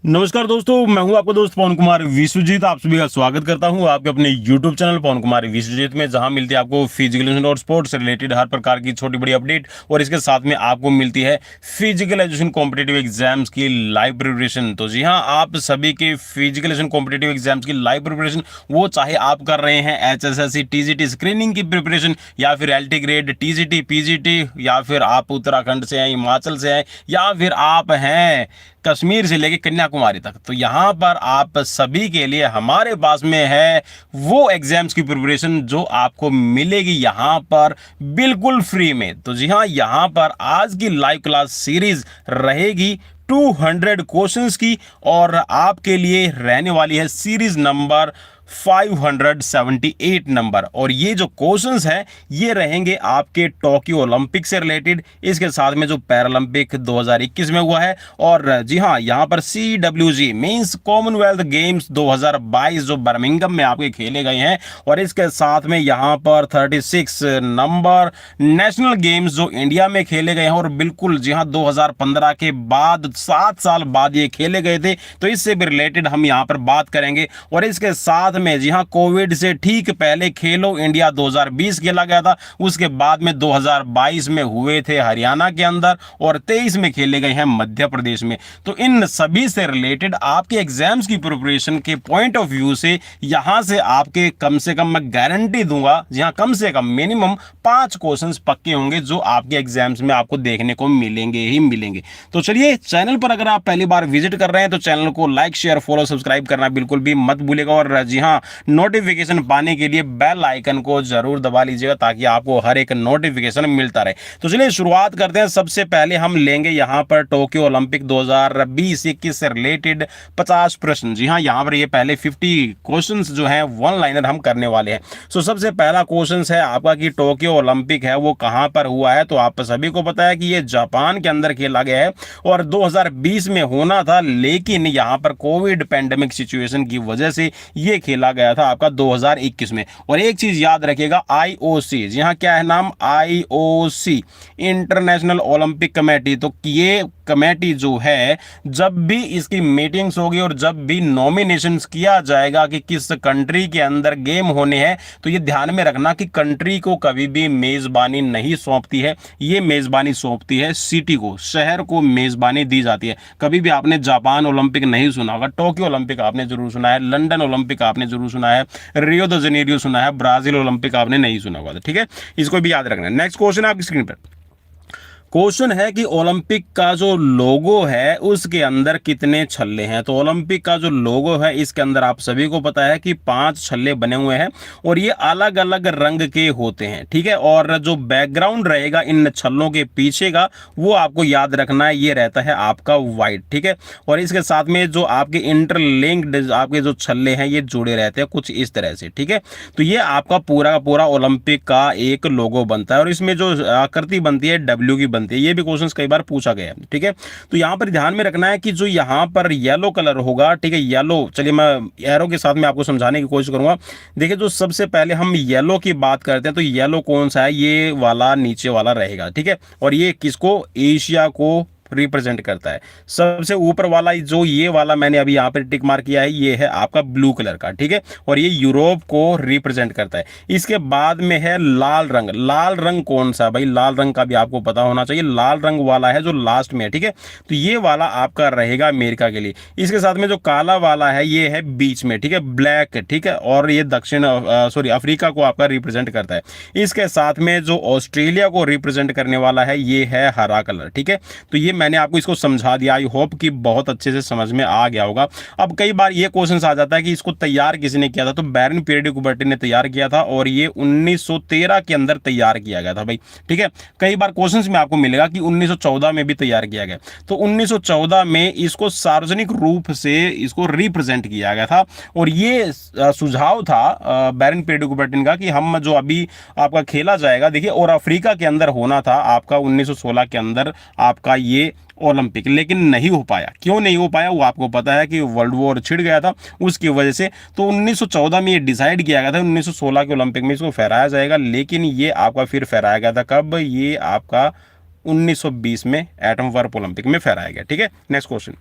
नमस्कार दोस्तों, मैं हूं आपका दोस्त पवन कुमार विश्वजीत। आप सभी का स्वागत करता हूं आपके अपने YouTube चैनल पवन कुमार विश्वजीत में, जहां मिलती है आपको फिजिकल एजुकेशन और स्पोर्ट्स से रिलेटेड हर प्रकार की छोटी बड़ी अपडेट, और इसके साथ में आपको मिलती है फिजिकल एजुकेशन कॉम्पिटेटिव एग्जाम्स की लाइव प्रिपरेशन। तो जी हां, आप सभी के फिजिकल एजुकेशन कॉम्पिटेटिव एग्जाम्स की लाइव प्रिपरेशन, वो चाहे आप कर रहे हैं HSSC TGT स्क्रीनिंग की प्रिपरेशन, या फिर LT ग्रेड TGT PGT, या फिर आप उत्तराखंड से हैं, हिमाचल से हैं, या फिर आप हैं कश्मीर से लेके कन्याकुमारी तक, तो यहाँ पर आप सभी के लिए हमारे पास में है वो एग्जाम्स की प्रिपरेशन जो आपको मिलेगी यहाँ पर बिल्कुल फ्री में। तो जी हाँ, यहाँ पर आज की लाइव क्लास सीरीज रहेगी 200 क्वेश्चंस की, और आपके लिए रहने वाली है सीरीज नंबर 578 नंबर। और ये जो क्वेश्चंस हैं ये रहेंगे आपके टोक्यो ओलंपिक से रिलेटेड, इसके साथ में जो पैरालंपिक 2021 में हुआ है, और जी हाँ, यहाँ पर CWG मींस कॉमनवेल्थ गेम्स 2022 जो बर्मिंघम में आपके खेले गए हैं, और इसके साथ में यहाँ पर 36 नंबर नेशनल गेम्स जो इंडिया में खेले गए हैं, और बिल्कुल जी हाँ 2015 के बाद 7 साल बाद ये खेले गए थे, तो इससे भी रिलेटेड हम यहाँ पर बात करेंगे। और इसके साथ में जी हां, कोविड से ठीक पहले खेलो इंडिया 2020 खेला गया था, उसके बाद में 2022 में हुए थे हरियाणा के अंदर, और 23 में खेले गए हैं मध्य प्रदेश में। तो इन सभी से रिलेटेड आपके एग्जाम्स की प्रिपरेशन के पॉइंट ऑफ व्यू से यहां से आपके कम से कम मैं गारंटी दूंगा, जी हां, कम से कम मिनिमम 5 क्वेश्चंस पक्के होंगे जो आपके एग्जाम्स में आपको देखने को मिलेंगे ही मिलेंगे। तो चलिए, चैनल पर अगर आप पहली बार विजिट कर रहे हैं तो चैनल को लाइक शेयर फॉलो सब्सक्राइब करना बिल्कुल भी मत भूलिएगा, और जी हाँ, नोटिफिकेशन पाने के लिए बेल आइकन को जरूर दबा लीजिएगा ताकि आपको हर एक नोटिफिकेशन मिलता रहे। तो चलिए शुरुआत करते हैं। सबसे पहले हम लेंगे यहां पर टोक्यो ओलंपिक 2020-21 से रिलेटेड 50 प्रश्न। जी हां, यहां पर ये पहले 50 क्वेश्चंस जो हैं वन लाइनर हम करने वाले हैं। सो सबसे पहला क्वेश्चन है आपका कि टोक्यो ओलंपिक है वो कहां पर हुआ है। तो आप सभी को पता है कि ये जापान के अंदर खेला गया है, और 2020 में होना था, लेकिन यहां पर कोविड पैंडेमिक सिचुएशन की वजह से ये खेला गया था आपका 2021 में। और एक चीज याद रखिएगा, IOC, यहां क्या है नाम, IOC इंटरनेशनल ओलंपिक कमेटी। तो ये कमेटी जो है, जब भी इसकी मीटिंग्स होगी और जब भी नॉमिनेशंस किया जाएगा कि किस कंट्री के अंदर गेम होने हैं, तो ये ध्यान में रखना कि कंट्री को कभी भी मेजबानी नहीं सौंपती है, ये मेजबानी सौंपती है सिटी को, शहर को मेजबानी दी जाती है। कभी भी आपने जापान ओलंपिक नहीं सुना होगा, टोक्यो ओलंपिक आपने जरूर सुना है, लंदन ओलंपिक आपने जरूर सुना है, रियो द जेनेरियो सुना है, ब्राजील ओलंपिक आपने नहीं सुना होगा। ठीक है, इसको भी याद रखना है। नेक्स्ट क्वेश्चन आपकी स्क्रीन पर क्वेश्चन है कि ओलंपिक का जो लोगो है उसके अंदर कितने छल्ले हैं। तो ओलंपिक का जो लोगो है इसके अंदर आप सभी को पता है कि 5 छल्ले बने हुए हैं, और ये अलग अलग रंग के होते हैं। ठीक है, और जो बैकग्राउंड रहेगा इन छल्लों के पीछे का, वो आपको याद रखना है, ये रहता है आपका व्हाइट। ठीक है, और इसके साथ में जो आपके इंटरलिंक्ड आपके जो छल्ले हैं ये जुड़े रहते हैं कुछ इस तरह से। ठीक है, तो ये आपका पूरा का पूरा ओलंपिक का एक लोगो बनता है, और इसमें जो आकृति बनती है W की बनती है। ये भी क्वेश्चंस कई बार पूछा गया है। ठीक है, तो यहां पर ध्यान में रखना है कि जो यहां पर येलो कलर होगा, ठीक है, येलो, चलिए मैं एरो के साथ में आपको समझाने की कोशिश करूंगा। देखिए, जो सबसे पहले हम येलो की बात करते हैं तो येलो कौन सा है, ये वाला नीचे वाला रहेगा। ठीक है, और ये किसको, एशिया को रिप्रेजेंट करता है। सबसे ऊपर वाला जो ये वाला मैंने अभी यहां पर टिक मार्क किया है, ये है आपका ब्लू कलर का। ठीक है, और ये यूरोप को रिप्रेजेंट करता है। इसके बाद में है लाल रंग। लाल रंग कौन सा भाई, लाल रंग का भी आपको पता होना चाहिए, लाल रंग वाला है जो लास्ट में है। ठीक है, तो ये वाला आपका रहेगा अमेरिका के लिए। इसके साथ में जो काला वाला है ये है बीच में, ठीक है, ब्लैक। ठीक है, और ये दक्षिण अफ्रीका को आपका रिप्रेजेंट करता है। इसके साथ में जो ऑस्ट्रेलिया को रिप्रेजेंट करने वाला है ये है हरा कलर। ठीक है, तो ये मैंने आपको इसको समझा दिया, आई होप कि बहुत अच्छे से समझ में आ गया होगा। अब कई बार ये क्वेश्चन आ जाता है कि इसको तैयार किसने किया था। तो बैरन पीरी de कुबर्टी ने तैयार किया था, और ये 1913 के अंदर तैयार किया गया था भाई। ठीक है, कई बार क्वेश्चंस में आपको मिलेगा कि 1914 में भी तैयार किया गया। तो 1914 में इसको सार्वजनिक रूप से इसको रिप्रेजेंट किया गया था, और ये सुझाव था बैरन पीरी de कुबर्टी का कि हम जो अभी आपका खेला जाएगा, देखिए, और अफ्रीका के अंदर होना था आपका 1916 के अंदर आपका ये ओलंपिक, लेकिन नहीं हो पाया। क्यों नहीं हो पाया वो आपको पता है कि वर्ल्ड वॉर छिड़ गया था उसकी वजह से। तो 1914 में ये डिसाइड किया गया था 1916 के ओलंपिक में इसको फहराया जाएगा, लेकिन ये आपका फिर फहराया गया था कब, ये आपका 1920 में एटम वार्प ओलंपिक में फहराया गया। ठीक है, नेक्स्ट क्वेश्चन।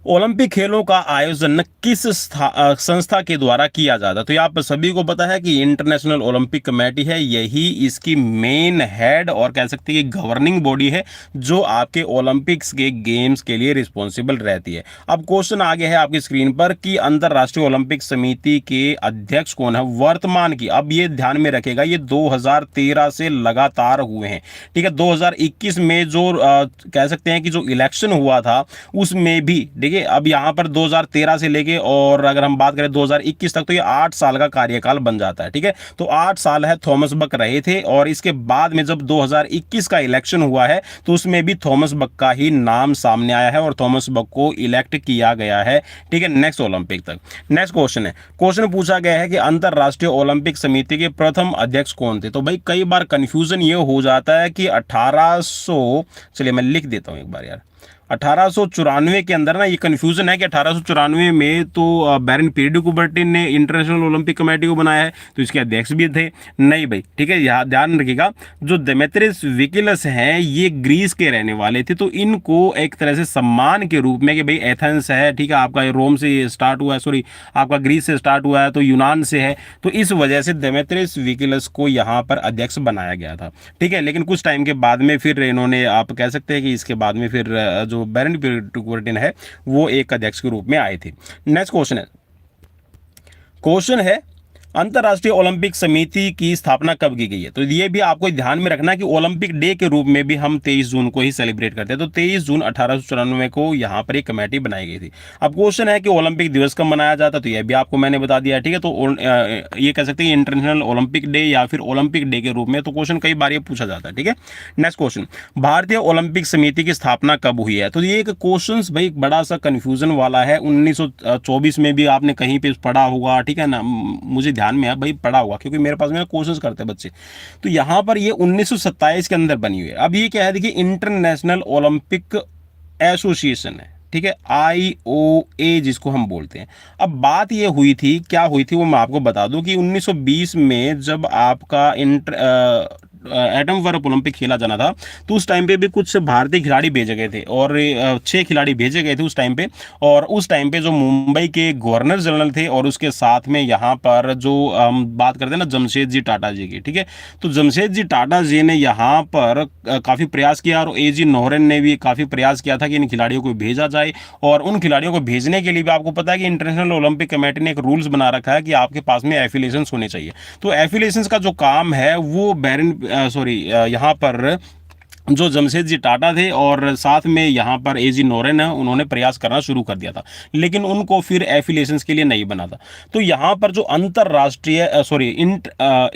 ओलंपिक खेलों का आयोजन किस संस्था के द्वारा किया जाता है? तो ये आप सभी को पता है कि इंटरनेशनल ओलंपिक कमेटी है, यही इसकी मेन हेड और कह सकते हैं कि गवर्निंग बॉडी है जो आपके ओलंपिक्स के गेम्स के लिए रिस्पॉन्सिबल रहती है। अब क्वेश्चन आ गया है आपकी स्क्रीन पर कि अंतरराष्ट्रीय ओलंपिक समिति के अध्यक्ष कौन है वर्तमान की। अब ये ध्यान में रखेगा, ये 2013 से लगातार हुए हैं, ठीक है। 2021 में जो कह सकते हैं कि जो इलेक्शन हुआ था उसमें भी देखिए, अब यहां पर 2013 से लेके और अगर हम बात करें 2021 तक, तो ये 8 साल का कार्यकाल बन जाता है, ठीक है। तो 8 साल है थॉमस बक रहे थे, और इसके बाद में जब 2021 का इलेक्शन हुआ है तो उसमें भी थॉमस बक का ही नाम सामने आया है और थॉमस बक को इलेक्ट किया गया है, ठीक है, नेक्स्ट ओलंपिक तक। नेक्स्ट क्वेश्चन है, क्वेश्चन पूछा गया है कि अंतरराष्ट्रीय ओलंपिक समिति के प्रथम अध्यक्ष कौन थे? तो भाई कई बार कंफ्यूजन ये हो जाता है कि 1800, चलिए मैं लिख देता हूं एक बार यार, 1894 के अंदर ना ये कंफ्यूजन है कि 1894 में तो बैरन पीडी कुबर्टिन ने इंटरनेशनल ओलंपिक कमेटी को बनाया है, तो इसके अध्यक्ष भी थे। नहीं भाई, ठीक है, यहाँ ध्यान रखिएगा, जो देमेत्रियस विकिलस हैं ये ग्रीस के रहने वाले थे, तो इनको एक तरह से सम्मान के रूप में कि भाई एथेंस है, ठीक है, आपका रोम से स्टार्ट हुआ है, सॉरी आपका ग्रीस से स्टार्ट हुआ है, तो यूनान से है, तो इस वजह से देमेत्रियस विकिलस को यहाँ पर अध्यक्ष बनाया गया था, ठीक है। लेकिन कुछ टाइम के बाद में फिर इन्होंने, आप कह सकते हैं कि इसके बाद में फिर जो बैरन कुबर्टिन है वो एक अध्यक्ष के रूप में आए थे। नेक्स्ट क्वेश्चन है अंतर्राष्ट्रीय ओलंपिक समिति की स्थापना कब की गई है? तो ये भी आपको ध्यान में रखना कि ओलंपिक डे के रूप में भी हम 23 जून को ही सेलिब्रेट करते हैं, तो 23 जून 1894 को यहां पर एक कमेटी बनाई गई थी। अब क्वेश्चन है कि ओलंपिक दिवस कब मनाया जाता, तो यह भी आपको मैंने बता दिया, ठीक है। तो ये कह सकते हैं इंटरनेशनल ओलंपिक डे या फिर ओलंपिक डे के रूप में, तो क्वेश्चन कई बार ये पूछा जाता है, ठीक है। नेक्स्ट क्वेश्चन, भारतीय ओलंपिक समिति की स्थापना कब हुई है? तो ये एक क्वेश्चन भाई बड़ा सा कंफ्यूजन वाला है। 1924 में भी आपने कहीं पे पढ़ा होगा, ठीक है ना, मुझे ध्यान में है भाई पढ़ा हुआ, क्योंकि मेरे पास में क्वेश्चंस करते हैं बच्चे। तो यहां पर ये 1927 के अंदर बनी हुई है। अब ये क्या है, देखिए इंटरनेशनल ओलंपिक एसोसिएशन है, ठीक है, IOA जिसको हम बोलते हैं। अब बात ये हुई थी, क्या हुई थी वो मैं आपको बता दूं कि 1920 में जब आपका एटम वर्ल्ड ओलंपिक खेला जाना था, तो उस टाइम पे भी कुछ भारतीय खिलाड़ी भेजे गए थे, और 6 खिलाड़ी भेजे गए थे उस टाइम पे। और उस टाइम पे जो मुंबई के गवर्नर जनरल थे, और उसके साथ में यहाँ पर जो हम बात करते हैं ना जमशेद जी टाटा जी की, ठीक है, तो जमशेद जी टाटा जी ने यहाँ पर काफ़ी प्रयास किया, और AG नोरेन ने भी काफ़ी प्रयास किया था कि इन खिलाड़ियों को भेजा जाए। और उन खिलाड़ियों को भेजने के लिए भी आपको पता है कि इंटरनेशनल ओलंपिक कमेटी ने एक रूल्स बना रखा है कि आपके पास में एफिलिएशन होने चाहिए। तो एफिलिएशन का जो काम है वो यहाँ पर जो जमशेद जी टाटा थे और साथ में यहाँ पर AG नोरेन है, उन्होंने प्रयास करना शुरू कर दिया था, लेकिन उनको फिर एफिलिएशंस के लिए नहीं बना था। तो यहाँ पर जो अंतरराष्ट्रीय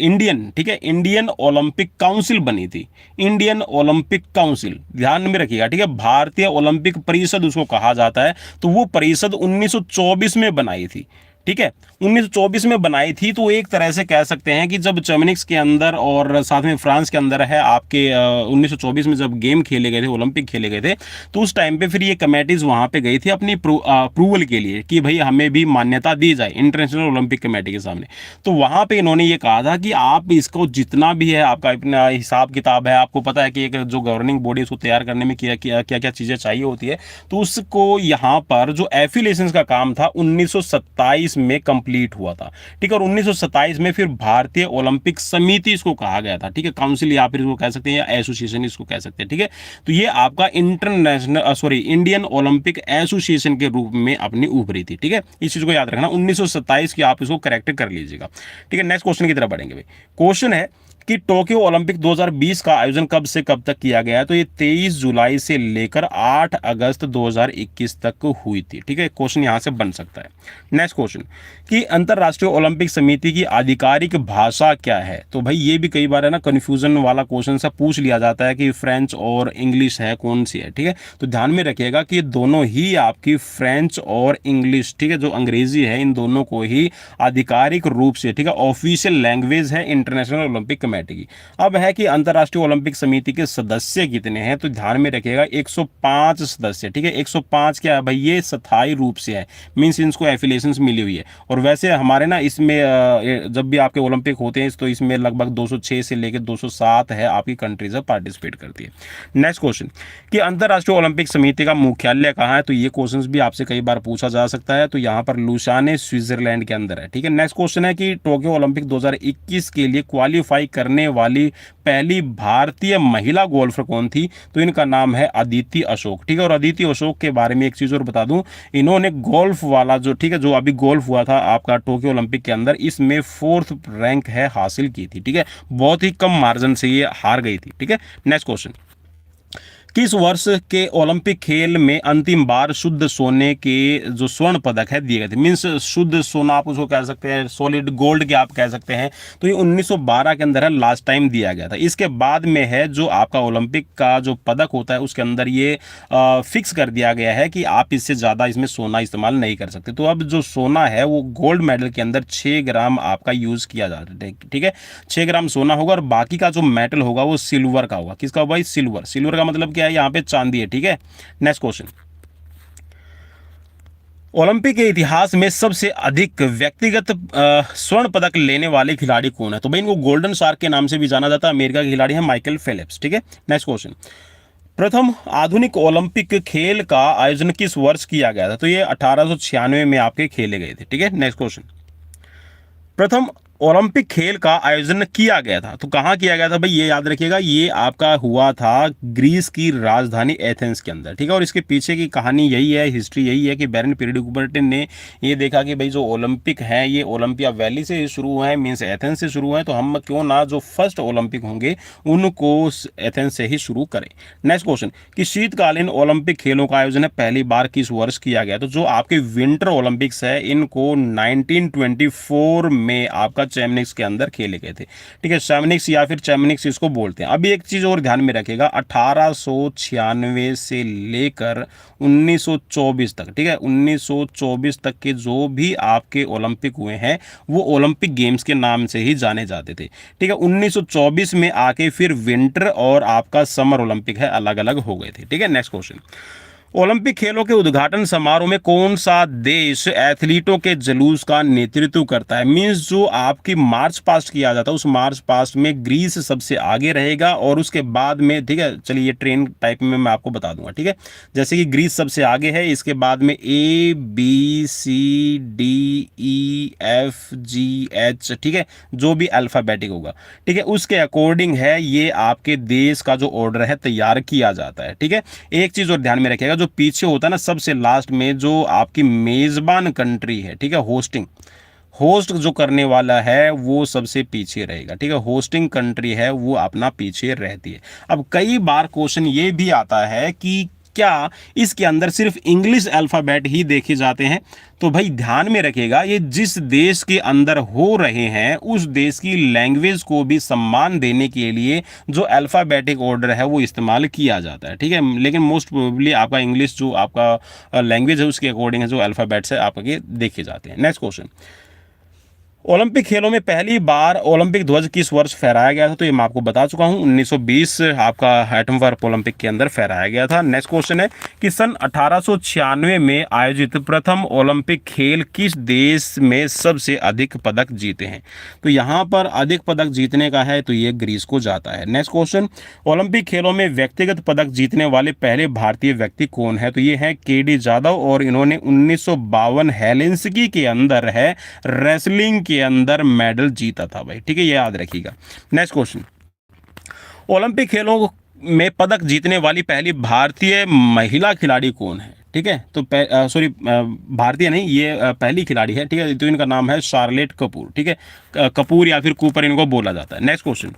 इंडियन, ठीक है, इंडियन ओलंपिक काउंसिल बनी थी, इंडियन ओलंपिक काउंसिल, ध्यान में रखिएगा, ठीक है, भारतीय ओलंपिक परिषद उसको कहा जाता है। तो वो परिषद 1924 में बनाई थी, ठीक है, 1924 में बनाई थी। तो एक तरह से कह सकते हैं कि जब चमनिक्स के अंदर और साथ में फ्रांस के अंदर है आपके 1924 में जब गेम खेले गए थे, ओलंपिक खेले गए थे, तो उस टाइम पे फिर ये कमेटीज वहां पे गई थी अपनी अप्रूवल के लिए कि भाई हमें भी मान्यता दी जाए इंटरनेशनल ओलंपिक कमेटी के सामने। तो वहां पे इन्होंने ये कहा था कि आप इसको जितना भी है आपका अपना हिसाब किताब है, आपको पता है कि एक जो गवर्निंग बॉडी उसको तैयार करने में क्या क्या चीजें चाहिए होती है, तो उसको यहाँ पर जो एफिलिएशन का काम था 1927 में कंप्लीट हुआ था, ठीक है। और 1927 में फिर भारतीय ओलंपिक समिति इसको कहा गया था, ठीक है, काउंसिल या फिर इसको कह सकते हैं या एसोसिएशन इसको कह सकते हैं, ठीक है। तो ये आपका इंडियन ओलंपिक एसोसिएशन के रूप में अपनी उभरी थी, ठीक है, इस चीज को याद रखना, 1927 की आप इसको करेक्ट कर लीजिएगा, ठीक है। नेक्स्ट क्वेश्चन की तरफ बढ़ेंगे भाई। क्वेश्चन है कि टोक्यो ओलंपिक 2020 का आयोजन कब से कब तक किया गया है? तो ये 23 जुलाई से लेकर 8 अगस्त 2021 तक हुई थी, ठीक है, क्वेश्चन यहां से बन सकता है। नेक्स्ट क्वेश्चन कि अंतरराष्ट्रीय ओलंपिक समिति की आधिकारिक भाषा क्या है? तो भाई ये भी कई बार है ना कंफ्यूजन वाला क्वेश्चन सा पूछ लिया जाता है कि फ्रेंच और इंग्लिश है, कौन सी है, ठीक है। तो ध्यान में रखिएगा कि दोनों ही आपकी फ्रेंच और इंग्लिश, ठीक है, जो अंग्रेजी है, इन दोनों को ही आधिकारिक रूप से, ठीक है, ऑफिशियल लैंग्वेज है इंटरनेशनल ओलंपिक फॉर्मेट की। अब है कि अंतर्राष्ट्रीय ओलंपिक समिति के सदस्य कितने हैं, तो ध्यान में रखिएगा 105 सदस्य, ठीक है। 105 क्या है भाई, ये स्थायी रूप से है, मीन्स इनको एफिलिएशंस मिली हुई है। और वैसे हमारे ना इसमें जब भी आपके ओलंपिक होते हैं तो इसमें लगभग 206 से लेकर 207 है आपकी कंट्रीज पार्टिसिपेट करती है। नेक्स्ट क्वेश्चन कि अंतर्राष्ट्रीय ओलंपिक समिति का मुख्यालय कहाँ है, तो ये क्वेश्चन भी आपसे कई बार पूछा जा सकता है। तो यहाँ पर लुसाने स्विट्जरलैंड के अंदर है, ठीक है। नेक्स्ट क्वेश्चन है कि टोक्यो ओलंपिक 2021 के लिए क्वालिफाई करने वाली पहली भारतीय महिला गोल्फर कौन थी, तो इनका नाम है अदिति अशोक, ठीक है। और अदिति अशोक के बारे में एक चीज और बता दूं, इन्होंने गोल्फ वाला जो, ठीक है, जो अभी गोल्फ हुआ था आपका टोक्यो ओलंपिक के अंदर, इसमें 4th रैंक है हासिल की थी, ठीक है। बहुत ही कम मार्जिन से ये हार गई थी, ठीक है। नेक्स्ट क्वेश्चन, किस वर्ष के ओलंपिक खेल में अंतिम बार शुद्ध सोने के जो स्वर्ण पदक है दिए गए थे, मीन्स शुद्ध सोना आप उसको कह सकते हैं, सॉलिड गोल्ड के आप कह सकते हैं, तो ये 1912 के अंदर है, लास्ट टाइम दिया गया था। इसके बाद में है जो आपका ओलंपिक का जो पदक होता है उसके अंदर ये फिक्स कर दिया गया है कि आप इससे ज़्यादा इसमें सोना इस्तेमाल नहीं कर सकते। तो अब जो सोना है वो गोल्ड मेडल के अंदर 6 ग्राम आपका यूज़ किया जाता है, ठीक है। 6 ग्राम सोना होगा और बाकी का जो मेटल होगा वो सिल्वर का होगा। किसका भाई, सिल्वर। सिल्वर का मतलब क्या है, यहाँ पे चांदी है, ठीक है। नेक्स्ट क्वेश्चन, ओलंपिक के इतिहास में सबसे अधिक व्यक्तिगत स्वर्ण पदक लेने वाले खिलाड़ी कौन है, तो भाई इनको गोल्डन शार्क के नाम से भी जाना जाता है। अमेरिका के खिलाड़ी है माइकल फेलिप्स, ठीक है। नेक्स्ट क्वेश्चन, प्रथम आधुनिक ओलंपिक खेल का आयोजन किस वर्ष किया गया था, तो ये 1896 में आपके खेले गए थे, ठीक है। नेक्स्ट क्वेश्चन, प्रथम ओलंपिक खेल का आयोजन किया गया था, तो कहाँ किया गया था भाई, ये याद रखिएगा, ये आपका हुआ था ग्रीस की राजधानी एथेंस के अंदर, ठीक है। और इसके पीछे की कहानी यही है, हिस्ट्री यही है कि बैरन पीरी डू कुबर्टन ने ये देखा कि भाई जो ओलंपिक हैं ये ओलंपिया वैली से शुरू हुए हैं, मीन्स एथेंस से शुरू हैं, तो हम क्यों ना जो फर्स्ट ओलंपिक होंगे उनको एथेंस से ही शुरू करें। नेक्स्ट क्वेश्चन, कि शीतकालीन ओलंपिक खेलों का आयोजन है पहली बार किस वर्ष किया गया, तो जो आपके विंटर ओलंपिक्स है इनको 1924 में आपका चैमनिक्स के अंदर खेले गए थे, ठीक है। चैमनिक्स या फिर चैमनिक्स इसको बोलते हैं। अभी एक चीज और ध्यान में रखिएगा, 1896 से लेकर 1924 तक, ठीक है, 1924 तक के जो भी आपके ओलंपिक हुए हैं वो ओलंपिक गेम्स के नाम से ही जाने जाते थे, ठीक है। 1924 में आके फिर विंटर और आपका समर ओलंपिक है अलग अलग हो गए थे, ठीक है। नेक्स्ट क्वेश्चन, ओलंपिक खेलों के उद्घाटन समारोह में कौन सा देश एथलीटों के जुलूस का नेतृत्व करता है, मींस जो आपकी मार्च पास्ट किया जाता है उस मार्च पास्ट में ग्रीस सबसे आगे रहेगा और उसके बाद में, ठीक है, चलिए ये ट्रेन टाइप में मैं आपको बता दूंगा, ठीक है। जैसे कि ग्रीस सबसे आगे है, इसके बाद में ABCDEFGH, ठीक है, जो भी अल्फाबेटिक होगा, ठीक है, उसके अकॉर्डिंग है ये आपके देश का जो ऑर्डर है तैयार किया जाता है, ठीक है। एक चीज और ध्यान में रखिएगा, जो पीछे होता है ना सबसे लास्ट में जो आपकी मेजबान कंट्री है, ठीक है, होस्ट जो करने वाला है वो सबसे पीछे रहेगा, ठीक है। होस्टिंग कंट्री है वो अपना पीछे रहती है। अब कई बार क्वेश्चन ये भी आता है कि क्या इसके अंदर सिर्फ इंग्लिश अल्फाबेट ही देखे जाते हैं, तो भाई ध्यान में रखिएगा ये जिस देश के अंदर हो रहे हैं उस देश की लैंग्वेज को भी सम्मान देने के लिए जो अल्फाबेटिक ऑर्डर है वो इस्तेमाल किया जाता है, ठीक है। लेकिन मोस्ट प्रोबेबली आपका इंग्लिश जो आपका लैंग्वेज है उसके अकॉर्डिंग है जो अल्फाबेट्स है आपके देखे जाते हैं। नेक्स्ट क्वेश्चन, ओलंपिक खेलों में पहली बार ओलंपिक ध्वज किस वर्ष फहराया गया था, तो ये मैं आपको बता चुका हूं, 1920 आपका एटम वर्क ओलंपिक के अंदर फहराया गया था। नेक्स्ट क्वेश्चन है कि सन 1896 में आयोजित प्रथम ओलंपिक खेल किस देश में सबसे अधिक पदक जीते हैं, तो यहाँ पर अधिक पदक जीतने का है तो ये ग्रीस को जाता है। नेक्स्ट क्वेश्चन, ओलंपिक खेलों में व्यक्तिगत पदक जीतने वाले पहले भारतीय व्यक्ति कौन है, तो ये है KD जाधव और इन्होंने 1952 हेलेंसिकी के अंदर है रेसलिंग के अंदर मेडल जीता था भाई, ठीक है, ये याद रखिएगा। नेक्स्ट क्वेश्चन, ओलंपिक खेलों में पदक जीतने वाली पहली भारतीय महिला खिलाड़ी कौन है, ठीक है, तो सॉरी भारतीय नहीं, ये पहली खिलाड़ी है, ठीक है, तो इनका नाम है शार्लेट कपूर, ठीक है, कपूर या फिर कूपर इनको बोला जाता है। नेक्स्ट क्वेश्चन,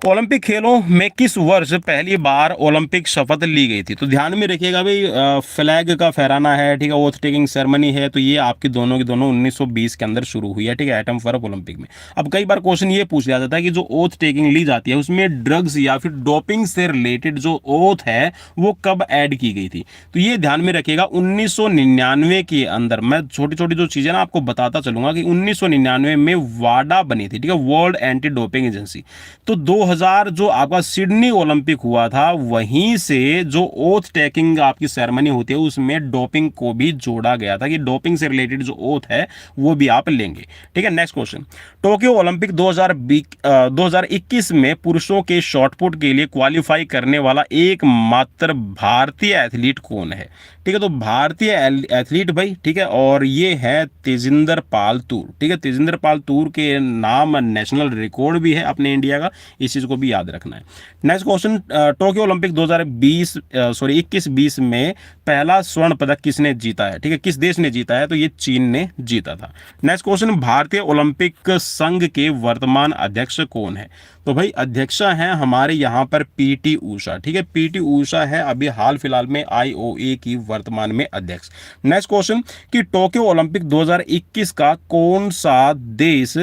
ओलंपिक खेलों में किस वर्ष पहली बार ओलंपिक शपथ ली गई थी? तो ध्यान में रखिएगा भाई, फ्लैग का फहराना है, ठीक है, ओथ टेकिंग सेरेमनी है, तो ये आपकी दोनों की दोनों 1920 के अंदर शुरू हुई है, ठीक है, एटम फॉर ओलंपिक में। अब कई बार क्वेश्चन ये पूछ लिया जाता है कि जो ओथ टेकिंग ली जाती है उसमें ड्रग्स या फिर डोपिंग से रिलेटेड जो ओथ है वो कब ऐड की गई थी? तो ये ध्यान में रखिएगा, 1999 के अंदर। मैं छोटी छोटी जो चीजें ना आपको बताता चलूंगा कि 1999 में वाडा बनी थी, ठीक है, वर्ल्ड एंटी डोपिंग एजेंसी। तो 2000 जो आपका सिडनी ओलंपिक हुआ था, वहीं से जो ओथ टेकिंग आपकी सेरेमनी होती है उसमें डोपिंग को भी जोड़ा गया था कि डोपिंग से रिलेटेड जो ओथ है वो भी आप लेंगे, ठीक है। नेक्स्ट क्वेश्चन, टोक्यो ओलंपिक 2021 में पुरुषों के शॉटपुट के लिए क्वालिफाई करने वाला एकमात्र भारतीय एथलीट कौन है? ठीक है, तो भारतीय एथलीट भाई, ठीक है, और ये है तेजिंदर पाल तूर, ठीक है, तेजिंदर पाल तूर के नाम नेशनल रिकॉर्ड भी है अपने इंडिया का, इस चीज को भी याद रखना है। नेक्स्ट क्वेश्चन, टोक्यो ओलंपिक 21-20 में पहला स्वर्ण पदक किसने जीता है? ठीक है, किस देश ने जीता है? तो ये चीन ने जीता था। नेक्स्ट क्वेश्चन, भारतीय ओलंपिक संघ के वर्तमान अध्यक्ष कौन है? तो भाई अध्यक्ष हैं हमारे यहाँ पर पीटी ऊषा, ठीक है, पीटी ऊषा है अभी हाल फिलहाल में आईओए की वर्तमान में अध्यक्ष। नेक्स्ट क्वेश्चन, कि टोक्यो ओलंपिक 2021 का कौन सा देश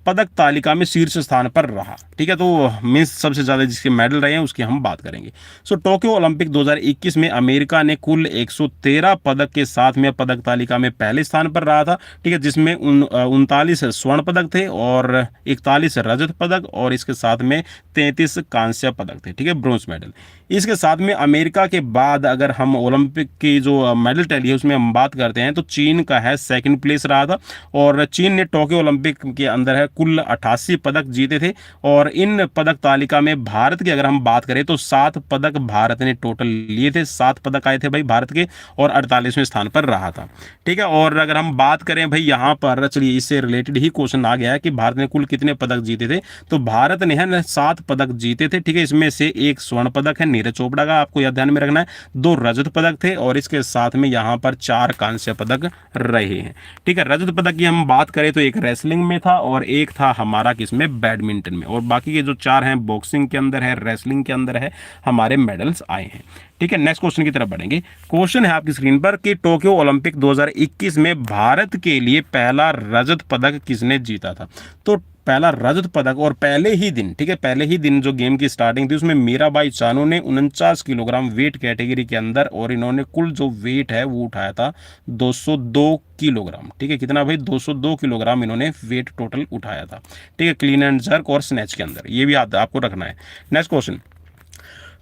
पदक तालिका में शीर्ष स्थान पर रहा? ठीक है, तो मीन्स सबसे ज्यादा जिसके मेडल रहे हैं उसकी हम बात करेंगे। सो टोक्यो ओलंपिक 2021 में अमेरिका ने कुल 113 पदक के साथ में पदक तालिका में पहले स्थान पर रहा था, ठीक है, जिसमें 39 स्वर्ण पदक थे और 41 रजत पदक और इसके साथ में 33 कांस्य पदक थे, ठीक है, ब्रोंज मेडल। इसके साथ में अमेरिका के बाद अगर हम ओलंपिक की जो मेडल टैली है उसमें हम बात करते हैं तो चीन का है सेकंड प्लेस रहा था, और चीन ने टोक्यो ओलंपिक के अंदर है कुल 88 पदक जीते थे। और इन पदक तालिका में भारत की अगर हम बात करें तो 7 पदक भारत ने टोटल लिए थे, 7 पदक आए थे भाई भारत के, और 48वें स्थान पर रहा था, ठीक है। और अगर हम बात करें भाई यहाँ पर, चलिए इससे रिलेटेड ही क्वेश्चन आ गया है कि भारत ने कुल कितने पदक जीते थे, तो भारत ने है 7 पदक जीते थे, ठीक है, इसमें से एक स्वर्ण पदक है नीरज चोपड़ा का, आपको यह ध्यान में रखना है, 2 रजत पदक थे और इसके साथ में यहाँ पर 4 कांस्य पदक रहे हैं, ठीक है। रजत पदक की हम बात करें तो एक रेसलिंग में था और एक था हमारा किसमें, बैडमिंटन में, और बाकी के जो 4 हैं बॉक्सिंग के अंदर है, रेसलिंग के अंदर है, हमारे मेडल्स आए हैं, ठीक है। नेक्स्ट क्वेश्चन की तरफ बढ़ेंगे। क्वेश्चन है आपकी स्क्रीन पर कि टोक्यो ओलंपिक 2021 में भारत के लिए पहला रजत पदक किसने जीता था? तो पहला रजत पदक, और पहले ही दिन, ठीक है, पहले ही दिन जो गेम की स्टार्टिंग थी उसमें मीराबाई चानू ने 49 किलोग्राम वेट कैटेगरी के अंदर, और इन्होंने कुल जो वेट है वो उठाया था 202 किलोग्राम, ठीक है, कितना भाई, 202 किलोग्राम इन्होंने वेट टोटल उठाया था, ठीक है, क्लीन एंड जर्क और स्नैच के अंदर, ये भी आपको रखना है। नेक्स्ट क्वेश्चन,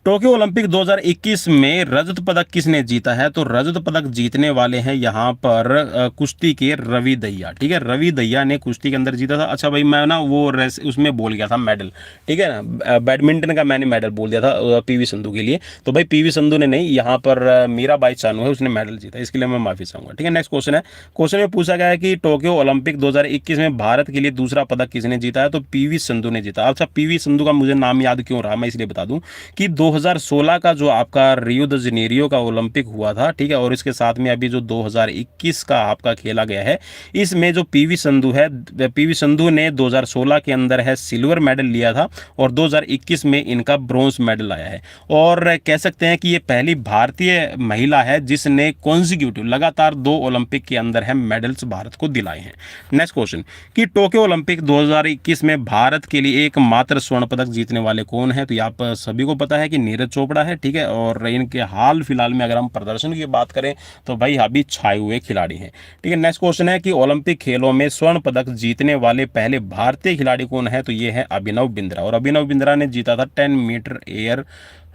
टोक्यो ओलंपिक 2021 में रजत पदक किसने जीता है? तो रजत पदक जीतने वाले हैं यहाँ पर कुश्ती के रवि दहिया, ठीक है, रवि दहिया ने कुश्ती के अंदर जीता था। अच्छा भाई मैं ना वो रेस उसमें बोल गया था मेडल, ठीक है ना, बैडमिंटन का मैंने मेडल बोल दिया था पीवी संधू के लिए, तो भाई पीवी संधू ने नहीं, यहाँ पर मीराबाई चानू है उसने मेडल जीता, इसके लिए मैं माफी चाहूंगा, ठीक है। नेक्स्ट क्वेश्चन है, क्वेश्चन में पूछा गया है कि टोक्यो ओलंपिक 2021 में भारत के लिए दूसरा पदक किसने जीता है? तो पीवी संधू ने जीता। अच्छा पीवी संधू का मुझे नाम याद क्यों रहा, मैं इसलिए बता दूं कि 2016 का जो आपका रियो द जनेरियो का ओलंपिक हुआ था, ठीक है, और इसके साथ में अभी जो 2021 का आपका खेला गया है, इसमें जो पीवी संधू है, पीवी संधू ने 2016 के अंदर है सिल्वर मेडल लिया था और 2021 में इनका ब्रोंज मेडल आया है, और कह सकते हैं कि ये पहली भारतीय महिला है जिसने कॉन्जिक्यूटिव लगातार 2 ओलंपिक के अंदर है मेडल्स भारत को दिलाए हैं। नेक्स्ट क्वेश्चन, कि टोक्यो ओलंपिक 2021 में भारत के लिए एकमात्र स्वर्ण पदक जीतने वाले कौन है? तो यहाँ पर सभी को पता है कि नीरज चोपड़ा है, ठीक है, और इनके हाल फिलहाल में अगर हम प्रदर्शन की बात करें तो भाई अभी छाए हुए खिलाड़ी हैं, ठीक है। नेक्स्ट क्वेश्चन है कि ओलंपिक खेलों में स्वर्ण पदक जीतने वाले पहले भारतीय खिलाड़ी कौन है? तो ये है अभिनव बिंद्रा, और अभिनव बिंद्रा ने जीता था 10 मीटर एयर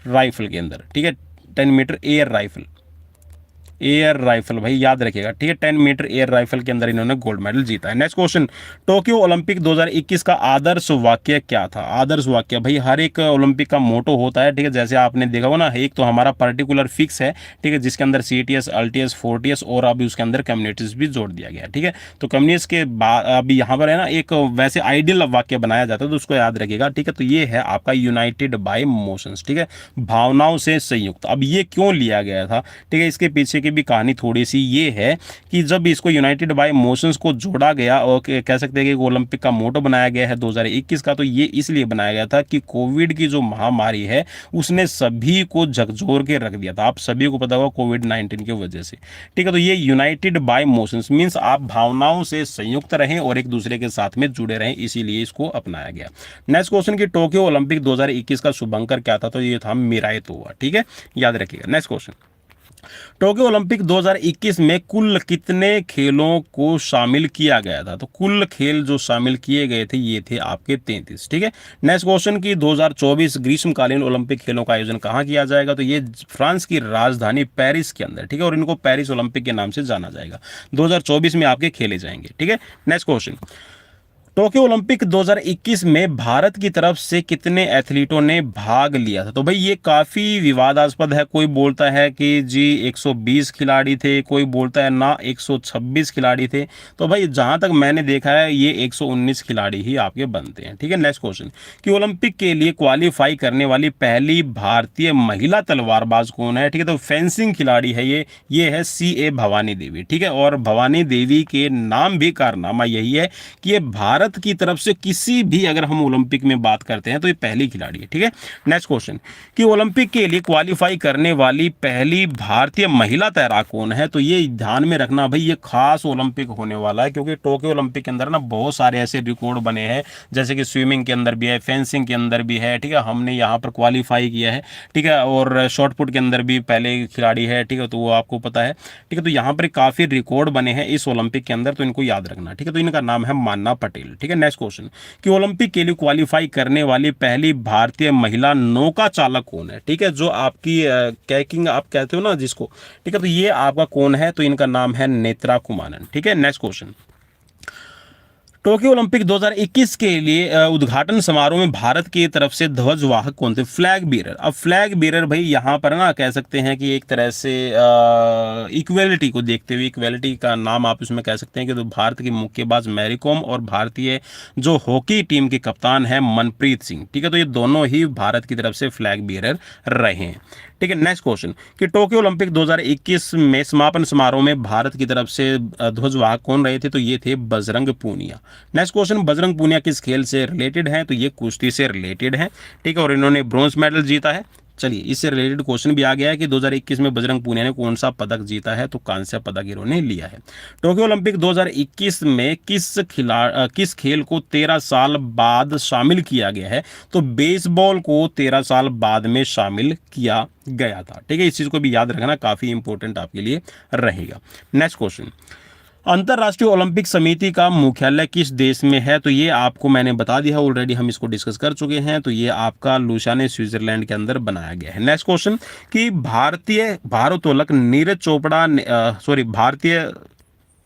राइफल के अंदर, ठीक है, 10 मीटर एयर राइफल भाई याद रखिएगा, ठीक है, 10 मीटर एयर राइफल के अंदर इन्होंने गोल्ड मेडल जीता है। नेक्स्ट क्वेश्चन, टोक्यो ओलंपिक 2021 का आदर्श वाक्य क्या था? आदर्श वाक्य भाई हर एक ओलंपिक का मोटो होता है, ठीक है, जैसे आपने देखा हो ना, एक तो हमारा पर्टिकुलर फिक्स है, ठीक है, जिसके अंदर CTS, LTS, 4TS और अभी उसके अंदर कम्युनिटीज भी जोड़ दिया गया, ठीक है। तो कम्युनिटीज के बाद अभी यहाँ पर है ना एक वैसे आइडियल वाक्य बनाया जाता है तो उसको याद रखिएगा, ठीक है। तो ये है आपका यूनाइटेड बाय मोशंस, ठीक है, भावनाओं से संयुक्त। अब ये क्यों लिया गया था, ठीक है, इसके पीछे की भी कहानी थोड़ी सी ये है कि जब इसको यूनाइटेड बाय मोशंस को जोड़ा गया और कह सकते हैं कि ओलंपिक का मोटो बनाया गया है 2021 का, तो ये इसलिए बनाया गया था कि कोविड की जो महामारी है उसने सभी को झकझोर के रख दिया था। आप सभी को पता होगा कोविड-19 की वजह से, ठीक है। तो ये यूनाइटेड बाय मोशंस मीन्स आप भावनाओं से संयुक्त रहें और एक दूसरे के साथ में जुड़े रहें, इसीलिए इसको अपनाया गया। नेक्स्ट क्वेश्चन की टोक्यो ओलंपिक 2021 का शुभंकर क्या था, तो ये था मिराई तोवा, ठीक है, याद रखिएगा। नेक्स्ट क्वेश्चन, टोक्यो ओलंपिक 2021 में कुल कितने खेलों को शामिल किया गया था, तो कुल खेल जो शामिल किए गए थे ये थे आपके 33, ठीक है। नेक्स्ट क्वेश्चन की 2024 ग्रीष्मकालीन ओलंपिक खेलों का आयोजन कहाँ किया जाएगा, तो ये फ्रांस की राजधानी पेरिस के अंदर, ठीक है, और इनको पेरिस ओलंपिक के नाम से जाना जाएगा। 2024 में आपके खेले जाएंगे, ठीक है। नेक्स्ट क्वेश्चन, टोक्यो ओलंपिक 2021 में भारत की तरफ से कितने एथलीटों ने भाग लिया था, तो भाई ये काफ़ी विवादास्पद है। कोई बोलता है कि जी 120 खिलाड़ी थे, कोई बोलता है ना 126 खिलाड़ी थे। तो भाई जहां तक मैंने देखा है ये 119 खिलाड़ी ही आपके बनते हैं, ठीक है। नेक्स्ट क्वेश्चन कि ओलंपिक के लिए क्वालिफाई करने वाली पहली भारतीय महिला तलवारबाज कौन है, ठीक है, तो फेंसिंग खिलाड़ी है ये है CA भवानी देवी, ठीक है। और भवानी देवी के नाम भी कारनामा यही है कि ये भारत की तरफ से किसी भी अगर हम ओलंपिक में बात करते हैं तो ये पहली खिलाड़ी है, ठीक है। नेक्स्ट क्वेश्चन कि ओलंपिक के लिए क्वालिफाई करने वाली पहली भारतीय महिला तैराक कौन है, तो ये ध्यान में रखना भाई, ये खास ओलंपिक होने वाला है क्योंकि टोक्यो ओलंपिक के अंदर ना बहुत सारे ऐसे रिकॉर्ड बने हैं, जैसे कि स्विमिंग के अंदर भी है, फेंसिंग के अंदर भी है, ठीक है, हमने यहाँ पर क्वालिफाई किया है, ठीक है, और शॉटपुट के अंदर भी पहले खिलाड़ी है, ठीक है, तो वो आपको पता है, ठीक है। तो यहाँ पर काफी रिकॉर्ड बने हैं इस ओलंपिक के अंदर, तो इनको याद रखना, ठीक है। तो इनका नाम है मान्ना पटेल, ठीक है। नेक्स्ट क्वेश्चन कि ओलंपिक के लिए क्वालिफाई करने वाली पहली भारतीय महिला नौका चालक कौन है, ठीक है, जो आपकी कैकिंग आप कहते हो ना जिसको, ठीक है, तो ये आपका कौन है, तो इनका नाम है नेत्रा कुमारन, ठीक है। नेक्स्ट क्वेश्चन, टोक्यो ओलंपिक 2021 के लिए उद्घाटन समारोह में भारत की तरफ से ध्वजवाहक कौन थे, फ्लैग बीरर। अब फ्लैग बीरर भाई यहाँ पर ना कह सकते हैं कि एक तरह से इक्वेलिटी को देखते हुए, इक्वेलिटी का नाम आप इसमें कह सकते हैं कि तो भारत की मुक्केबाज मैरी कॉम और भारतीय जो हॉकी टीम के कप्तान है मनप्रीत सिंह, ठीक है, तो ये दोनों ही भारत की तरफ से फ्लैग बीरर रहे हैं, ठीक है। नेक्स्ट क्वेश्चन कि टोक्यो ओलंपिक 2021 में समापन समारोह में भारत की तरफ से ध्वजवाहक कौन रहे थे, तो ये थे बजरंग पूनिया। नेक्स्ट क्वेश्चन, बजरंग पूनिया किस खेल से रिलेटेड हैं, तो ये कुश्ती से रिलेटेड हैं, ठीक है, और इन्होंने ब्रॉन्ज मेडल जीता है। चलिए इससे रिलेटेड क्वेश्चन भी आ गया है कि 2021 में बजरंग पूनिया ने कौन सा पदक जीता है, तो कांस्य पदक इन्होंने लिया है। टोक्यो ओलंपिक 2021 में किस खेल को 13 साल बाद शामिल किया गया है, तो बेसबॉल को 13 साल बाद में शामिल किया गया था, ठीक है। इस चीज को भी याद रखना, काफी इंपॉर्टेंट आपके लिए रहेगा। नेक्स्ट क्वेश्चन, अंतर्राष्ट्रीय ओलंपिक समिति का मुख्यालय किस देश में है, तो ये आपको मैंने बता दिया ऑलरेडी, हम इसको डिस्कस कर चुके हैं, तो ये आपका लुसाने स्विट्जरलैंड के अंदर बनाया गया है। नेक्स्ट क्वेश्चन कि भारतीय भारोत्तोलक नीरज चोपड़ा भारतीय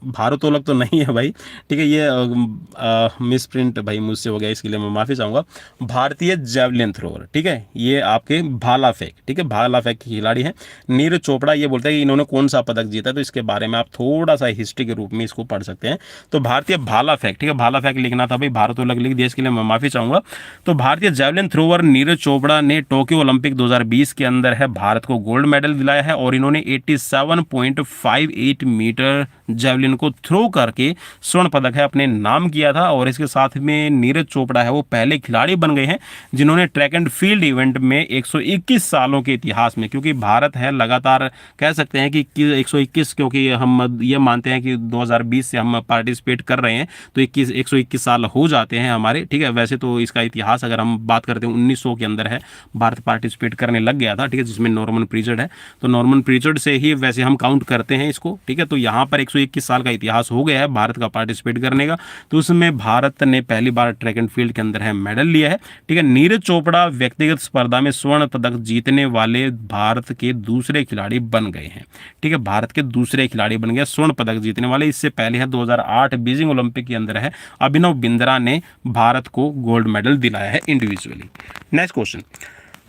भारोत्तोलक तो नहीं है भाई, ठीक है, ये मिस प्रिंट भाई मुझसे हो गया, इसके लिए मैं माफ़ी चाहूँगा। भारतीय जेवलिन थ्रोअर, ठीक है, ये आपके भाला फेंक, ठीक है, भाला फेंक के खिलाड़ी हैं नीरज चोपड़ा। ये बोलते हैं कि इन्होंने कौन सा पदक जीता, तो इसके बारे में आप थोड़ा सा हिस्ट्री के रूप में इसको पढ़ सकते हैं। तो भारतीय भाला फेंक, ठीक है, भाला फेंक लिखना था भाई, भारोत्तोलक लिख दिया, इसके लिए मैं माफ़ी चाहूँगा। तो भारतीय जेवलिन थ्रोअर नीरज चोपड़ा ने टोक्यो ओलंपिक 2020 के अंदर है भारत को गोल्ड मेडल दिलाया है, और इन्होंने 87.58 मीटर जेवलिन को थ्रो करके स्वर्ण पदक है अपने नाम किया था। और इसके साथ में नीरज चोपड़ा है वो पहले खिलाड़ी बन गए हैं जिन्होंने ट्रैक एंड फील्ड इवेंट में 121 सालों के इतिहास में, क्योंकि भारत है लगातार कह सकते हैं कि 121, क्योंकि हम ये मानते हैं कि 2020 से हम पार्टिसिपेट कर रहे हैं, तो 121 साल हो जाते हैं हमारे, ठीक है। वैसे तो इसका इतिहास अगर हम बात करते हैं 1900 के अंदर है भारत पार्टिसिपेट करने लग गया था, ठीक है, जिसमें नॉर्मन पीरियड है, तो नॉर्मन पीरियड से ही वैसे हम काउंट करते हैं इसको, ठीक है। तो यहाँ पर 121 साल का इतिहास हो गया है भारत का पार्टिसिपेट करने का, तो उसमें भारत ने पहली बार ट्रैक एंड फील्ड के अंदर है मेडल लिया है, ठीक है। नीरज चोपड़ा व्यक्तिगत स्पर्धा में स्वर्ण पदक जीतने वाले भारत के दूसरे खिलाड़ी बन गए हैं, ठीक है, भारत के दूसरे खिलाड़ी बन गए स्वर्ण पदक जीतने वाले। इससे पहले है 2008 बीजिंग ओलंपिक के अंदर है अभिनव बिंद्रा ने भारत को गोल्ड मेडल दिलाया है इंडिविजुअली। नेक्स्ट क्वेश्चन,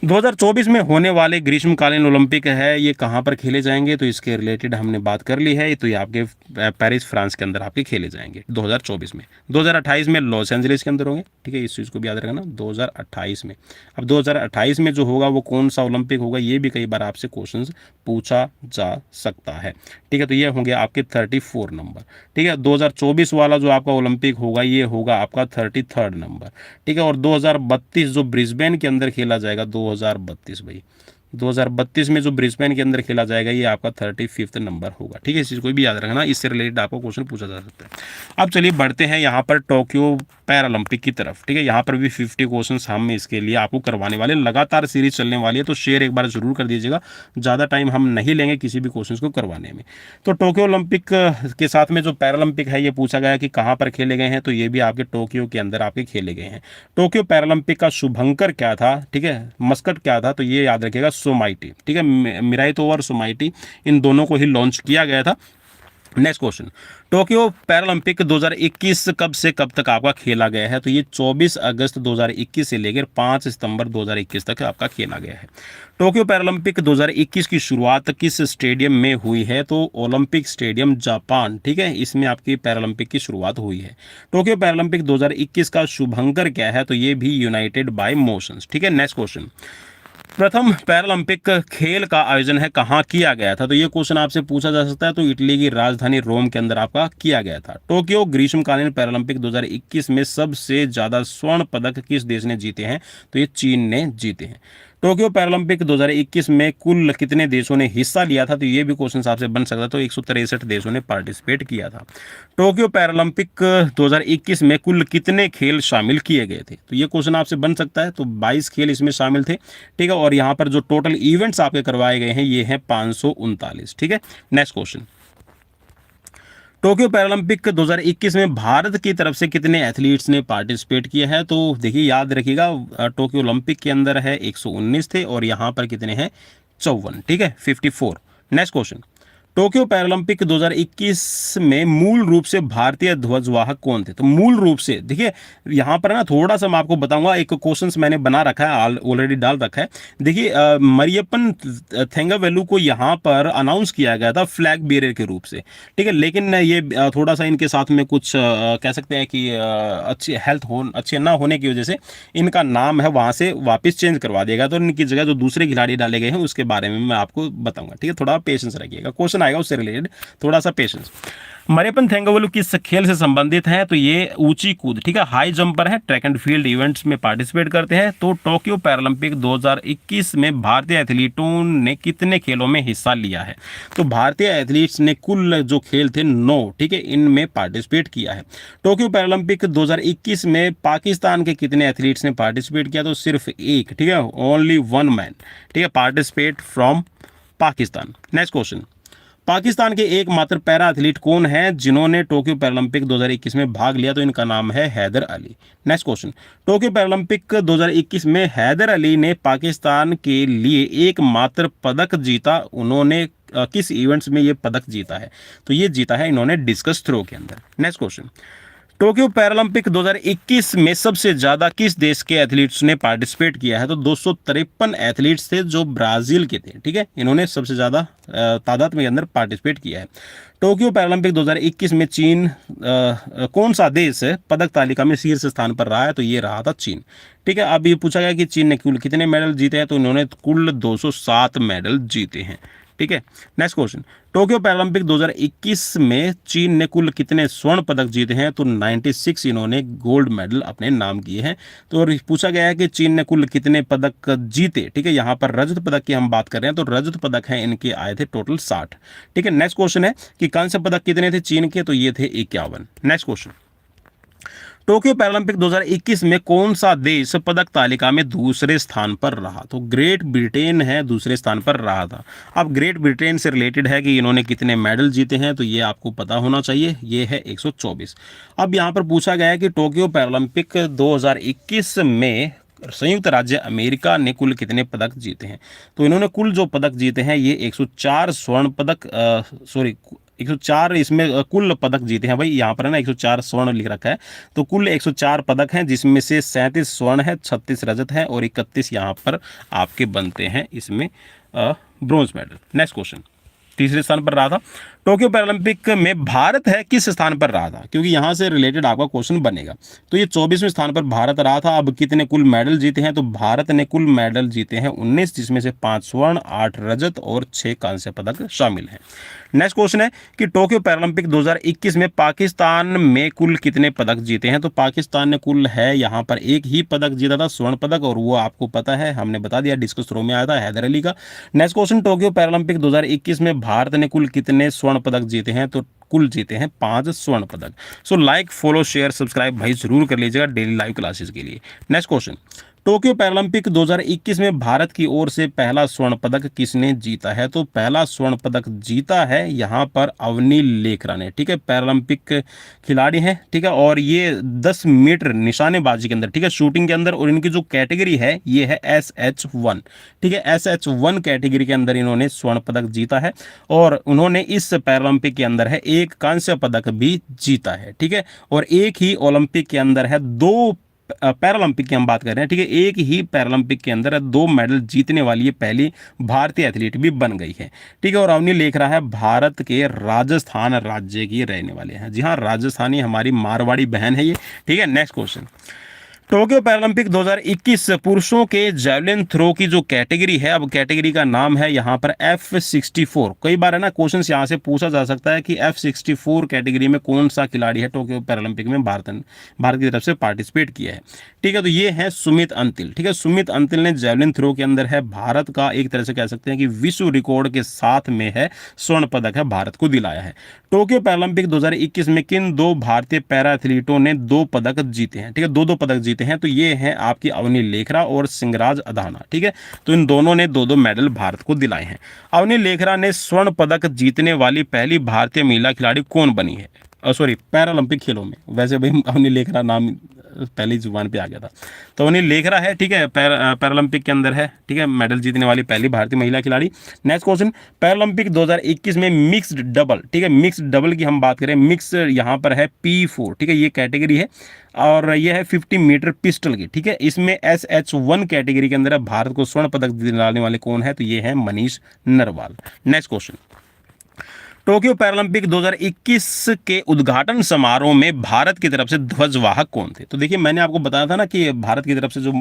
2024 में होने वाले ग्रीष्मकालीन ओलंपिक है, ये कहाँ पर खेले जाएंगे, तो इसके रिलेटेड हमने बात कर ली है। तो ये आपके पेरिस फ्रांस के अंदर आपके खेले जाएंगे 2024 में। 2028 में लॉस एंजलिस के अंदर होंगे, ठीक है, इस चीज़ को भी याद रखना 2028 में। अब 2028 में जो होगा वो कौन सा ओलंपिक होगा, ये भी कई बार आपसे क्वेश्चन पूछा जा सकता है, ठीक है। तो ये होंगे आपके 34 नंबर, ठीक है। 2024 वाला जो आपका ओलंपिक होगा ये होगा आपका 33rd नंबर, ठीक है। और 2032 जो ब्रिस्बेन के अंदर खेला जाएगा, 2032 भाई 2032 में जो ब्रिस्बेन के अंदर खेला जाएगा ये आपका 35th नंबर होगा, ठीक है। इस चीज़ को भी याद रखना, इससे रिलेटेड आपको क्वेश्चन पूछा जा सकता है। अब चलिए बढ़ते हैं यहाँ पर टोक्यो पैरालंपिक की तरफ, ठीक है। यहाँ पर भी 50 क्वेश्चंस हम इसके लिए आपको करवाने वाले, लगातार सीरीज चलने वाली है, तो शेयर एक बार जरूर कर दीजिएगा। ज़्यादा टाइम हम नहीं लेंगे किसी भी क्वेश्चन को करवाने में। तो टोक्यो ओलंपिक के साथ में जो पैरालंपिक है ये पूछा गया कि कहाँ पर खेले गए हैं, तो ये भी आपके टोक्यो के अंदर आपके खेले गए हैं। टोक्यो पैरालंपिक का शुभंकर क्या था, ठीक है, मस्कट क्या था, तो ये याद रखिएगा सोमाइटी, ठीक है। मिराइतो और सोमाइटी इन दोनों को ही लॉन्च किया गया था। नेक्स्ट क्वेश्चन, टोक्यो पैरालंपिक 2021 कब से कब तक आपका खेला गया है, तो ये 24 अगस्त 2021 से लेकर 5 सितंबर 2021 तक आपका खेला गया है। टोक्यो पैरालंपिक 2021 की शुरुआत किस स्टेडियम में हुई है, तो ओलंपिक स्टेडियम जापान, ठीक है, इसमें आपकी पैरालंपिक की शुरुआत हुई है। टोक्यो पैरालंपिक 2021 का शुभंकर क्या है, तो ये भी यूनाइटेड बाय मोशंस, ठीक है। नेक्स्ट क्वेश्चन, प्रथम पैरालंपिक खेल का आयोजन है कहाँ किया गया था, तो ये क्वेश्चन आपसे पूछा जा सकता है। तो इटली की राजधानी रोम के अंदर आपका किया गया था। टोक्यो ग्रीष्मकालीन पैरालंपिक 2021 में सबसे ज्यादा स्वर्ण पदक किस देश ने जीते हैं, तो ये चीन ने जीते हैं। टोक्यो पैरालंपिक 2021 में कुल कितने देशों ने हिस्सा लिया था, तो ये भी क्वेश्चन आपसे बन सकता है। तो 163 देशों ने पार्टिसिपेट किया था। टोक्यो पैरालंपिक 2021 में कुल कितने खेल शामिल किए गए थे, तो ये क्वेश्चन आपसे बन सकता है। तो 22 खेल इसमें शामिल थे, ठीक है। और यहाँ पर जो टोटल इवेंट्स आपके करवाए गए हैं ये हैं 539, ठीक है। नेक्स्ट क्वेश्चन, टोक्यो पैरालंपिक 2021 में भारत की तरफ से कितने एथलीट्स ने पार्टिसिपेट किया है, तो देखिए याद रखिएगा टोक्यो ओलंपिक के अंदर है 119 थे और यहाँ पर कितने हैं 54, ठीक है, 54। नेक्स्ट क्वेश्चन, टोक्यो पैरालंपिक 2021 में मूल रूप से भारतीय ध्वजवाहक कौन थे, तो मूल रूप से देखिए यहाँ पर ना थोड़ा सा मैं आपको बताऊंगा, एक क्वेश्चंस मैंने बना रखा है, ऑलरेडी डाल रखा है। देखिए मरियप्पन थेंगावेलू को यहाँ पर अनाउंस किया गया था फ्लैग बेरर के रूप से, ठीक है। लेकिन ये थोड़ा सा इनके साथ में कुछ कह सकते हैं कि अच्छी हेल्थ अच्छे ना होने की वजह से इनका नाम है वहाँ से वापस चेंज करवा देगा। तो इनकी जगह जो दूसरे खिलाड़ी डाले गए हैं उसके बारे में मैं आपको बताऊंगा, ठीक है। थोड़ा पेशेंस रखिएगा, क्वेश्चन आएगा उससे रिलेटेड, थोड़ा सा पेशेंस। मरियप्पन थेंगावेलू किस खेल से संबंधित है, तो ये ऊंची कूद, ठीक है, हाई जंपर है, ट्रैक एंड फील्ड इवेंट्स में पार्टिसिपेट करते हैं। तो टोक्यो पैरालंपिक 2021 में भारतीय एथलीटों ने कितने खेलों में हिस्सा लिया है, तो भारतीय एथलीट्स ने कुल जो खेल थे 9, ठीक है, इनमें पार्टिसिपेट किया है। टोक्यो पैरालंपिक 2021 में पाकिस्तान के कितने एथलीट्स ने पार्टिसिपेट किया, तो सिर्फ एक, ठीक है, ओनली वन मैन, ठीक है, participate from Pakistan. Next question, Pakistan के एकमात्र पैरा एथलीट कौन है जिन्होंने टोक्यो पैरालंपिक 2021 में भाग लिया, तो इनका नाम है Haidar Ali. Next question, Tokyo Paralympic 2021 में हैदर अली ने पाकिस्तान के लिए एकमात्र पदक जीता, उन्होंने किस इवेंट्स में ये पदक जीता है, तो ये जीता है इन्होंने डिस्कस थ्रो के अंदर। नेक्स्ट क्वेश्चन, टोक्यो पैरालंपिक 2021 में सबसे ज्यादा किस देश के एथलीट्स ने पार्टिसिपेट किया है, तो 253 एथलीट्स थे जो ब्राजील के थे, ठीक है, इन्होंने सबसे ज्यादा तादाद में अंदर पार्टिसिपेट किया है। टोक्यो पैरालंपिक 2021 में चीन कौन सा देश है पदक तालिका में शीर्ष स्थान पर रहा है, तो ये रहा था चीन, ठीक है। अब ये पूछा गया कि चीन ने कुल कितने मेडल जीते हैं, तो इन्होंने कुल 207 मेडल जीते हैं, ठीक है। नेक्स्ट क्वेश्चन, टोक्यो पैरालंपिक 2021 में चीन ने कुल कितने स्वर्ण पदक जीते हैं, तो 96 इन्होंने गोल्ड मेडल अपने नाम किए हैं। तो पूछा गया है कि चीन ने कुल कितने पदक जीते, ठीक है, यहाँ पर रजत पदक की हम बात कर रहे हैं, तो रजत पदक है इनके आए थे टोटल 60, ठीक है। नेक्स्ट क्वेश्चन है कि कांस्य पदक कितने थे चीन के, तो ये थे 51। नेक्स्ट क्वेश्चन, टोक्यो पैरालंपिक 2021 में कौन सा देश पदक तालिका में दूसरे स्थान पर रहा, तो ग्रेट ब्रिटेन है दूसरे स्थान पर रहा था। अब ग्रेट ब्रिटेन से रिलेटेड है कि इन्होंने कितने मेडल जीते हैं, तो ये आपको पता होना चाहिए, ये है 124। अब यहाँ पर पूछा गया है कि टोक्यो पैरालंपिक 2021 में संयुक्त राज्य अमेरिका ने कुल कितने पदक जीते हैं, तो इन्होंने कुल जो पदक जीते हैं ये 104 स्वर्ण पदक, 104 इसमें कुल पदक जीते हैं भाई, यहाँ पर है ना 104 स्वर्ण लिख रखा है, तो कुल 104 पदक हैं, जिसमें से 37 स्वर्ण है, 36 रजत है और 31 यहाँ पर आपके बनते हैं इसमें ब्रोंज मेडल। नेक्स्ट क्वेश्चन, तीसरे स्थान पर रहा था टोक्यो पैरालंपिक में भारत है किस स्थान पर रहा था, क्योंकि यहां से रिलेटेड आपका क्वेश्चन बनेगा। तो ये 24वें स्थान पर भारत रहा था। अब कितने कुल मेडल जीते हैं, तो भारत ने कुल मेडल जीते हैं 19, जिसमें से 5 स्वर्ण, 8 रजत और 6 कांस्य पदक शामिल हैं। नेक्स्ट क्वेश्चन है कि टोक्यो पैरालंपिक 2021 में पाकिस्तान में कुल कितने पदक जीते हैं, तो पाकिस्तान ने कुल है यहाँ पर एक ही पदक जीता था, स्वर्ण पदक, और वो आपको पता है, हमने बता दिया, डिस्कस थ्रो में आया था, हैदर अली का। नेक्स्ट क्वेश्चन, टोक्यो पैरालंपिक 2021 में भारत ने कुल कितने स्वर्ण पदक जीते हैं, तो कुल जीते हैं 5 स्वर्ण पदक। So like, follow, share, subscribe भाई जरूर कर लीजिएगा डेली लाइव क्लासेस के लिए। नेक्स्ट क्वेश्चन, टोक्यो पैरालंपिक 2021 में भारत की ओर से पहला स्वर्ण पदक किसने जीता है, तो पहला स्वर्ण पदक जीता है यहाँ पर अवनी लेखरा ने, ठीक है, पैरालंपिक खिलाड़ी हैं, ठीक है, और ये 10 मीटर निशानेबाजी के अंदर, ठीक है, शूटिंग के अंदर, और इनकी जो कैटेगरी है ये है SH1, ठीक है, SH1 कैटेगरी के अंदर इन्होंने स्वर्ण पदक जीता है, और उन्होंने इस पैरालंपिक के अंदर है एक कांस्य पदक भी जीता है, ठीक है, और एक ही ओलंपिक के अंदर है 2 पैरालंपिक की हम बात कर रहे हैं, ठीक है, एक ही पैरालंपिक के अंदर 2 मेडल जीतने वाली ये पहली भारतीय एथलीट भी बन गई है, ठीक है, और अवनी लेखरा है भारत के राजस्थान राज्य की रहने वाले हैं। जी हाँ, राजस्थानी हमारी मारवाड़ी बहन है ये, ठीक है। नेक्स्ट क्वेश्चन, टोक्यो पैरालंपिक 2021 पुरुषों के जैवलिन थ्रो की जो कैटेगरी है, अब कैटेगरी का नाम है यहाँ पर F64। कई बार है ना क्वेश्चन यहाँ से पूछा जा सकता है कि F64 कैटेगरी में कौन सा खिलाड़ी है टोक्यो पैरालंपिक में भारत की तरफ से पार्टिसिपेट किया है, ठीक है, तो ये है सुमित अंतिल, ठीक है, सुमित अंतिल ने जैवलिन थ्रो के अंदर है भारत का एक तरह से कह सकते हैं कि विश्व रिकॉर्ड के साथ में है स्वर्ण पदक है भारत को दिलाया है। टोक्यो पैरालंपिक 2021 में किन 2 भारतीय पैरा एथलीटों ने 2 पदक जीते हैं, ठीक है, 2 पदक जीते हैं, तो ये हैं आपकी अवनी लेखरा और सिंगराज अधाना, ठीक है, तो इन दोनों ने 2 मेडल भारत को दिलाए हैं। अवनी लेखरा ने स्वर्ण पदक जीतने वाली पहली भारतीय महिला खिलाड़ी कौन बनी है, सॉरी पैरालंपिक खेलों में, वैसे भाई अवनी लेखरा नाम पहली जुबान पे आ गया था, तो अवनी लेखरा है, ठीक है, पैरालंपिक के अंदर है, ठीक है, मेडल जीतने वाली पहली भारतीय महिला खिलाड़ी। नेक्स्ट क्वेश्चन, पैरालंपिक 2021 में मिक्स्ड डबल, ठीक है, मिक्स्ड डबल की हम बात करें, मिक्स यहाँ पर है P4, ठीक है, ये कैटेगरी है, और ये है 50 मीटर पिस्टल की, ठीक है, इसमें SH1 कैटेगरी के अंदर भारत को स्वर्ण पदक दिलाने वाले कौन है, तो ये है Manish Narwal. Next question, Tokyo Paralympic 2021 के उद्घाटन समारोह में भारत की तरफ से ध्वजवाहक कौन थे, तो देखिए मैंने आपको बताया था ना कि भारत की तरफ से जो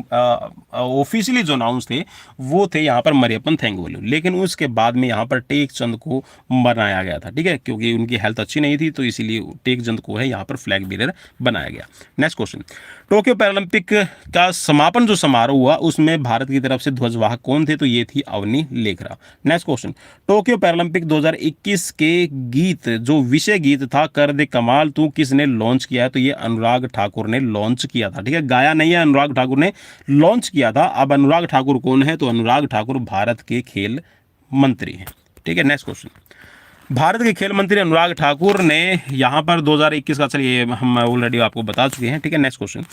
ऑफिशियली जो अनाउंस थे वो थे यहाँ पर मरियप्पन थैंगोलू, लेकिन उसके बाद में यहाँ पर टेक चंद को बनाया गया था, ठीक है, क्योंकि उनकी हेल्थ अच्छी नहीं थी, तो इसीलिए टेक चंद को है यहाँ पर फ्लैग बीरर बनाया गया। नेक्स्ट क्वेश्चन, टोक्यो पैरालंपिक का समापन जो समारोह हुआ उसमें भारत की तरफ से ध्वजवाहक कौन थे, तो ये थी Avani Lekhara. Next question, Tokyo Paralympic 2021 के गीत जो विषय गीत था कर दे कमाल तू किसने लॉन्च किया है, तो ये अनुराग ठाकुर ने लॉन्च किया था, ठीक है, गाया नहीं है, अनुराग ठाकुर ने लॉन्च किया था। अब अनुराग ठाकुर कौन है, तो अनुराग ठाकुर भारत के खेल मंत्री हैं, ठीक है। नेक्स्ट क्वेश्चन, भारत के खेल मंत्री अनुराग ठाकुर ने यहाँ पर 2021 का, चलिए हम ऑलरेडी आपको बता चुके हैं, ठीक है। नेक्स्ट क्वेश्चन,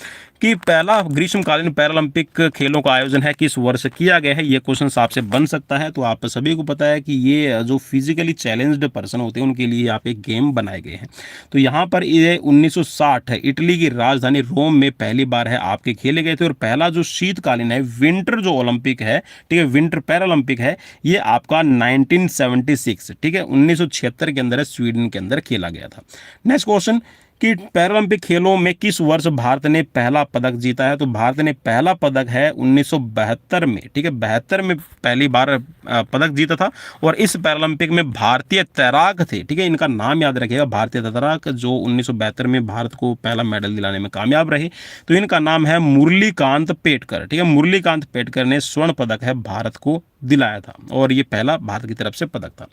कि पहला ग्रीष्मकालीन पैरालंपिक खेलों का आयोजन है किस वर्ष किया गया है, ये क्वेश्चन आपसे बन सकता है। तो आप सभी को पता है कि ये जो फिजिकली चैलेंज्ड पर्सन होते हैं उनके लिए यहाँ पे गेम बनाए गए हैं। तो यहाँ पर ये 1960 इटली की राजधानी रोम में पहली बार है आपके खेले गए थे, और पहला जो शीतकालीन है विंटर जो ओलंपिक है, ठीक है, विंटर पैरालंपिक है, ये आपका 1976, ठीक है, 1976 के अंदर स्वीडन के अंदर खेला गया था। नेक्स्ट क्वेश्चन, कि पैरालंपिक खेलों में किस वर्ष भारत ने पहला पदक जीता है, तो भारत ने पहला पदक है 1972 में, ठीक है, 72 में पहली बार पदक जीता था, और इस पैरालंपिक में भारतीय तैराक थे, ठीक है, इनका नाम याद रखिएगा, भारतीय तैराक जो 1972 में भारत को पहला मेडल दिलाने में कामयाब रहे, तो इनका नाम है मुरलीकांत पेटकर, ठीक है, मुरलीकांत पेटकर ने स्वर्ण पदक है भारत को दिलाया था, और ये पहला भारत की तरफ से पदक था।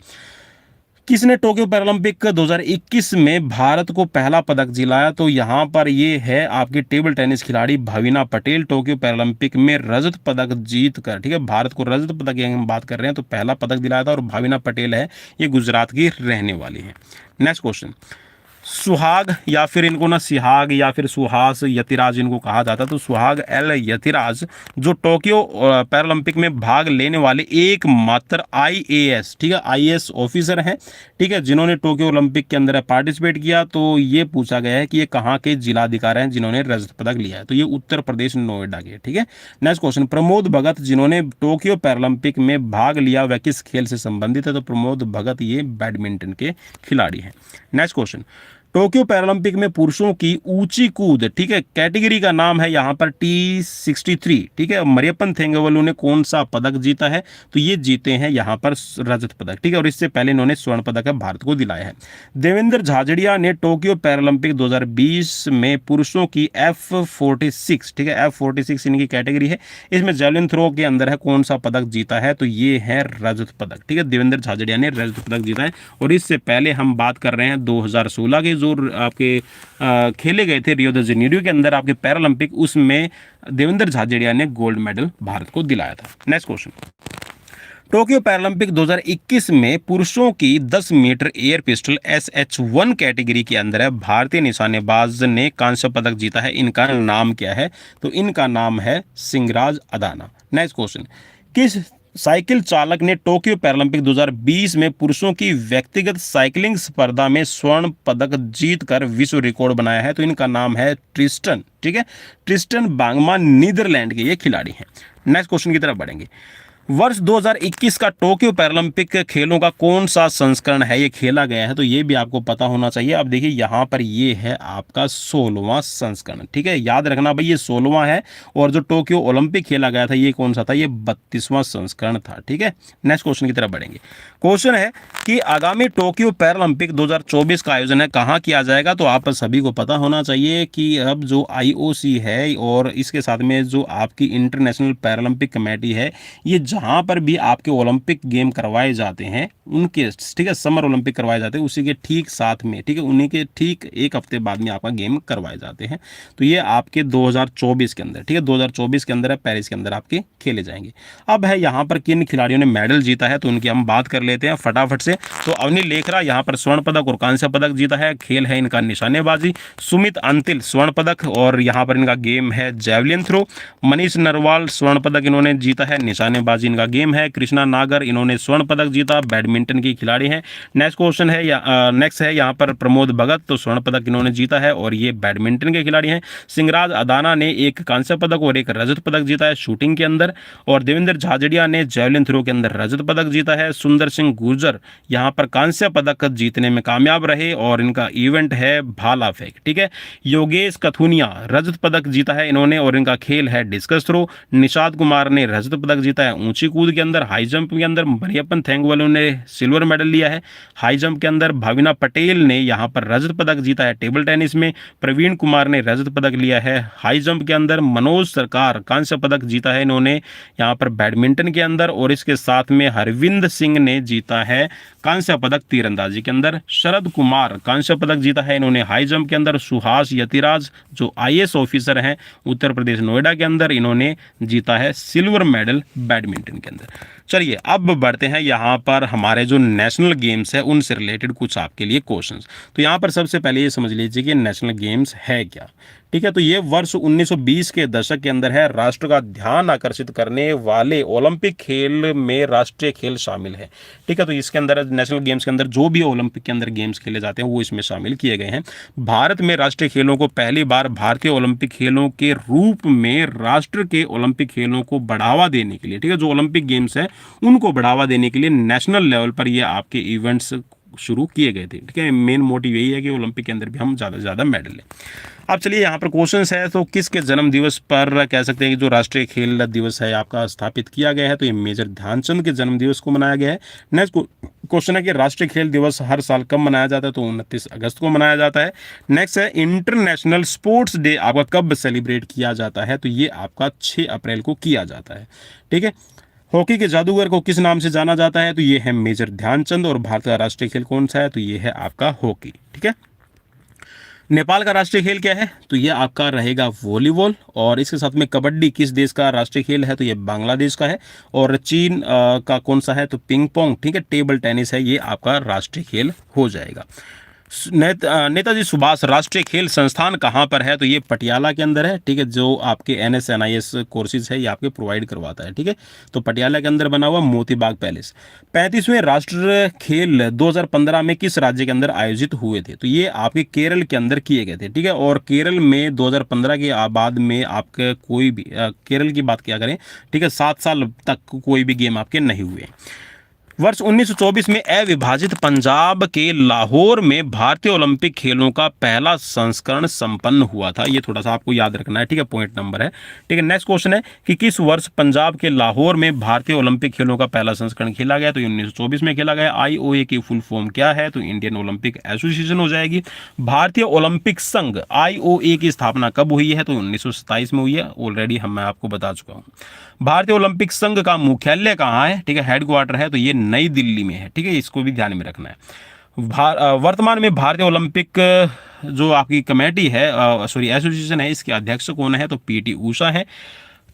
किसने टोक्यो पैरालंपिक 2021 में भारत को पहला पदक दिलाया, तो यहाँ पर ये है आपकी टेबल टेनिस खिलाड़ी भविना पटेल, टोक्यो पैरालंपिक में रजत पदक जीत कर, ठीक है, भारत को रजत पदक की हम बात कर रहे हैं, तो पहला पदक दिलाया था, और भविना पटेल है ये गुजरात की रहने वाली है। नेक्स्ट क्वेश्चन, सुहाग या फिर इनको ना सिहाग या फिर सुहास यतिराज इनको कहा जाता है। तो सुहाग एल यतिराज जो टोक्यो पैरालंपिक में भाग लेने वाले एकमात्र आईएएस, ठीक है, आईएएस ऑफिसर हैं, ठीक है, जिन्होंने टोक्यो ओलंपिक के अंदर पार्टिसिपेट किया। तो ये पूछा गया है कि ये कहाँ के जिलाधिकारी हैं जिन्होंने रजत पदक लिया है। तो ये उत्तर प्रदेश नोएडा के, ठीक है। नेक्स्ट क्वेश्चन, प्रमोद भगत जिन्होंने टोक्यो पैरालंपिक में भाग लिया वह किस खेल से संबंधित है? तो प्रमोद भगत ये बैडमिंटन के खिलाड़ी हैं। नेक्स्ट क्वेश्चन, टोक्यो पैरालंपिक में पुरुषों की ऊंची कूद, ठीक है, कैटेगरी का नाम है यहाँ पर T63, ठीक है, मरियप्पन थेंगवलु ने कौन सा पदक जीता है? तो ये जीते हैं यहाँ पर रजत पदक, ठीक है, और इससे पहले इन्होंने स्वर्ण पदक भारत को दिलाया है। देवेंद्र झाझड़िया ने टोक्यो पैरालंपिक 2020 में पुरुषों की F46, ठीक है, F46 इनकी कैटेगरी है, इसमें जेवलिन थ्रो के अंदर है, कौन सा पदक जीता है? तो ये है रजत पदक, ठीक है, देवेंद्र झाझड़िया ने रजत पदक जीता है। और इससे पहले हम बात कर रहे हैं 2016 के जो आपके खेले गए थे रियो द जेनेरियो के अंदर आपके पैरालंपिक, उसमें देवेंद्र झाझड़िया ने गोल्ड मेडल भारत को दिलाया था। नेक्स्ट क्वेश्चन, टोक्यो पैरालंपिक 2021 में पुरुषों की 10 metre air pistol SH1 category के अंदर है भारतीय निशानेबाज ने कांस्य पदक जीता है, इनका नाम क्या है? तो इनका नाम है सिंगराज अदाना। नेक्स्ट क्वेश्चन, किस साइकिल चालक ने टोक्यो पैरालंपिक 2020 में पुरुषों की व्यक्तिगत साइकिलिंग स्पर्धा में स्वर्ण पदक जीतकर विश्व रिकॉर्ड बनाया है? तो इनका नाम है ट्रिस्टन, ठीक है, ट्रिस्टन बांगमा नीदरलैंड के ये खिलाड़ी हैं। नेक्स्ट क्वेश्चन की तरफ बढ़ेंगे, वर्ष 2021 का टोक्यो पैरालंपिक खेलों का कौन सा संस्करण है ये खेला गया है? तो ये भी आपको पता होना चाहिए। अब देखिए यहाँ पर ये है आपका 16वां संस्करण, ठीक है, याद रखना भाई ये 16वां है। और जो टोक्यो ओलंपिक खेला गया था ये कौन सा था? ये 32वां संस्करण था, ठीक है। नेक्स्ट क्वेश्चन की तरफ बढ़ेंगे। क्वेश्चन है कि आगामी टोक्यो पैरालंपिक 2024 का आयोजन है कहाँ किया जाएगा? तो आप सभी को पता होना चाहिए कि अब जो IOC है और इसके साथ में जो आपकी इंटरनेशनल पैरालंपिक कमेटी है, ये जहाँ पर भी आपके ओलंपिक गेम करवाए जाते हैं उनके, ठीक है, समर ओलंपिक करवाए जाते हैं उसी के ठीक साथ में, ठीक है, उन्हीं के ठीक एक हफ्ते बाद में आपका गेम करवाए जाते हैं। तो ये आपके 2024 के अंदर, ठीक है, 2024 के अंदर है, पेरिस के अंदर आपके खेले जाएंगे। अब है यहाँ पर किन खिलाड़ियों ने मेडल जीता है, तो उनकी हम बात कर लेते हैं फटाफट से। तो अवनी लेखरा यहाँ पर स्वर्ण पदक और कांस्य पदक जीता है, खेल है इनका निशानेबाजी। सुमित अंतिल स्वर्ण पदक और यहाँ पर इनका गेम है जेवलिन थ्रो। मनीष नरवाल स्वर्ण पदक इन्होंने जीता है, निशानेबाजी इनका गेम है। कृष्णा नागर इन्होंने स्वर्ण पदक जीता, बैडमिंटन की खिलाड़ी हैं। नेक्स्ट क्वेश्चन है नेक्स्ट है यहाँ पर प्रमोद भगत, तो स्वर्ण पदक इन्होंने जीता है और ये बैडमिंटन के खिलाड़ी हैं। सिंगराज अदाना ने एक कांस्य पदक और एक रजत पदक जीता है शूटिंग के अंदर। और देवेंद्र झाझड़िया ने जेवलिन थ्रो के अंदर रजत पदक जीता है। सुंदर सिंह गुर्जर यहाँ पर कांस्य पदक जीतने में कामयाब रहे और इनका इवेंट है भाला फेंक, ठीक है। योगेश कथुनिया रजत पदक जीता है इन्होंने और इनका खेल है डिस्कस थ्रो। निषाद कुमार ने रजत पदक जीता है ऊंची कूद के अंदर। हाई जंप के अंदर मरियप्पन थेंगवलु ने सिल्वर मेडल लिया है हाई जंप के अंदर। भाविना पटेल ने यहाँ पर रजत पदक जीता है टेबल टेनिस में। प्रवीण कुमार ने रजत पदक लिया है हाई जंप के अंदर। मनोज सरकार कांस्य पदक जीता है इन्होंने यहाँ पर बैडमिंटन के अंदर। और इसके साथ में हरविंद सिंह ने जीता है कांस्य पदक तीरंदाजी के अंदर। शरद कुमार कांस्य पदक जीता है इन्होंने हाई जंप के अंदर। सुहास यतिराज जो IAS ऑफिसर हैं उत्तर प्रदेश नोएडा के अंदर, इन्होंने जीता है सिल्वर मेडल बैडमिंटन के अंदर। चलिए अब बढ़ते हैं यहाँ पर हमारे जो नेशनल गेम्स है उनसे रिलेटेड कुछ आपके लिए क्वेश्चंस। तो यहाँ पर सबसे पहले ये समझ लीजिए कि नेशनल गेम्स है क्या, ठीक है। तो ये वर्ष 1920 के दशक के अंदर है। राष्ट्र का ध्यान आकर्षित करने वाले ओलंपिक खेल में राष्ट्रीय खेल शामिल है, ठीक है। तो इसके अंदर नेशनल गेम्स के अंदर जो भी ओलंपिक के अंदर गेम्स खेले जाते हैं वो इसमें शामिल किए गए हैं। भारत में राष्ट्रीय खेलों को पहली बार भारतीय ओलंपिक खेलों के रूप में राष्ट्र के ओलंपिक खेलों को बढ़ावा देने के लिए, ठीक है, जो ओलंपिक गेम्स है उनको बढ़ावा देने के लिए नेशनल लेवल पर ये आपके इवेंट्स शुरू किए गए थे, ठीक है। मेन मोटिव यही है कि ओलंपिक के अंदर भी हम ज़्यादा से ज़्यादा मेडल लें। अब चलिए यहाँ पर क्वेश्चंस है, तो किसके जन्म दिवस पर कह सकते हैं कि जो राष्ट्रीय खेल दिवस है आपका स्थापित किया गया है? तो ये मेजर ध्यानचंद के जन्म दिवस को मनाया गया है। नेक्स्ट क्वेश्चन है कि राष्ट्रीय खेल दिवस हर साल कब मनाया जाता है? तो 29 अगस्त को मनाया जाता है। नेक्स्ट है इंटरनेशनल स्पोर्ट्स डे आपका कब सेलिब्रेट किया जाता है? तो ये आपका 6 अप्रैल को किया जाता है, ठीक है। हॉकी के जादूगर को किस नाम से जाना जाता है? तो ये है मेजर ध्यानचंद। और भारत का राष्ट्रीय खेल कौन सा है? तो ये है आपका हॉकी, ठीक है। नेपाल का राष्ट्रीय खेल क्या है? तो ये आपका रहेगा वॉलीबॉल। और इसके साथ में कबड्डी किस देश का राष्ट्रीय खेल है? तो ये बांग्लादेश का है। और चीन का कौन सा है? तो पिंग पोंग, ठीक है, टेबल टेनिस है, ये आपका राष्ट्रीय खेल हो जाएगा। नेताजी सुभाष राष्ट्रीय खेल संस्थान कहाँ पर है? तो ये पटियाला के अंदर है, ठीक है, जो आपके NS NIS कोर्सेज है ये आपके प्रोवाइड करवाता है, ठीक है। तो पटियाला के अंदर बना हुआ मोती बाग पैलेस। 35वें राष्ट्रीय खेल 2015 में किस राज्य के अंदर आयोजित हुए थे? तो ये आपके केरल के अंदर किए गए थे, ठीक है। और केरल में 2015 के बाद में आपके कोई भी केरल की बात क्या करें, ठीक है, 7 साल तक कोई भी गेम आपके नहीं हुए। वर्ष 1924 में अविभाजित पंजाब के लाहौर में भारतीय ओलंपिक खेलों का पहला संस्करण संपन्न हुआ था। ये थोड़ा सा आपको याद रखना है, ठीक है, पॉइंट नंबर है, ठीक है। नेक्स्ट क्वेश्चन है कि किस वर्ष पंजाब के लाहौर में भारतीय ओलंपिक खेलों का पहला संस्करण खेला गया? तो 1924 में खेला गया। IOA की फुल फॉर्म क्या है? तो इंडियन ओलंपिक एसोसिएशन हो जाएगी। भारतीय ओलंपिक संघ IOA की स्थापना कब हुई है? तो 1927 में हुई है, ऑलरेडी मैं आपको बता चुका हूँ। भारतीय ओलंपिक संघ का मुख्यालय कहाँ है? ठीक है, हेडक्वार्टर है, तो ये नई दिल्ली में है, ठीक है, इसको भी ध्यान में रखना है। वर्तमान में भारतीय ओलंपिक जो आपकी कमेटी है, सॉरी एसोसिएशन है, इसके अध्यक्ष कौन है? तो PT ऊषा है।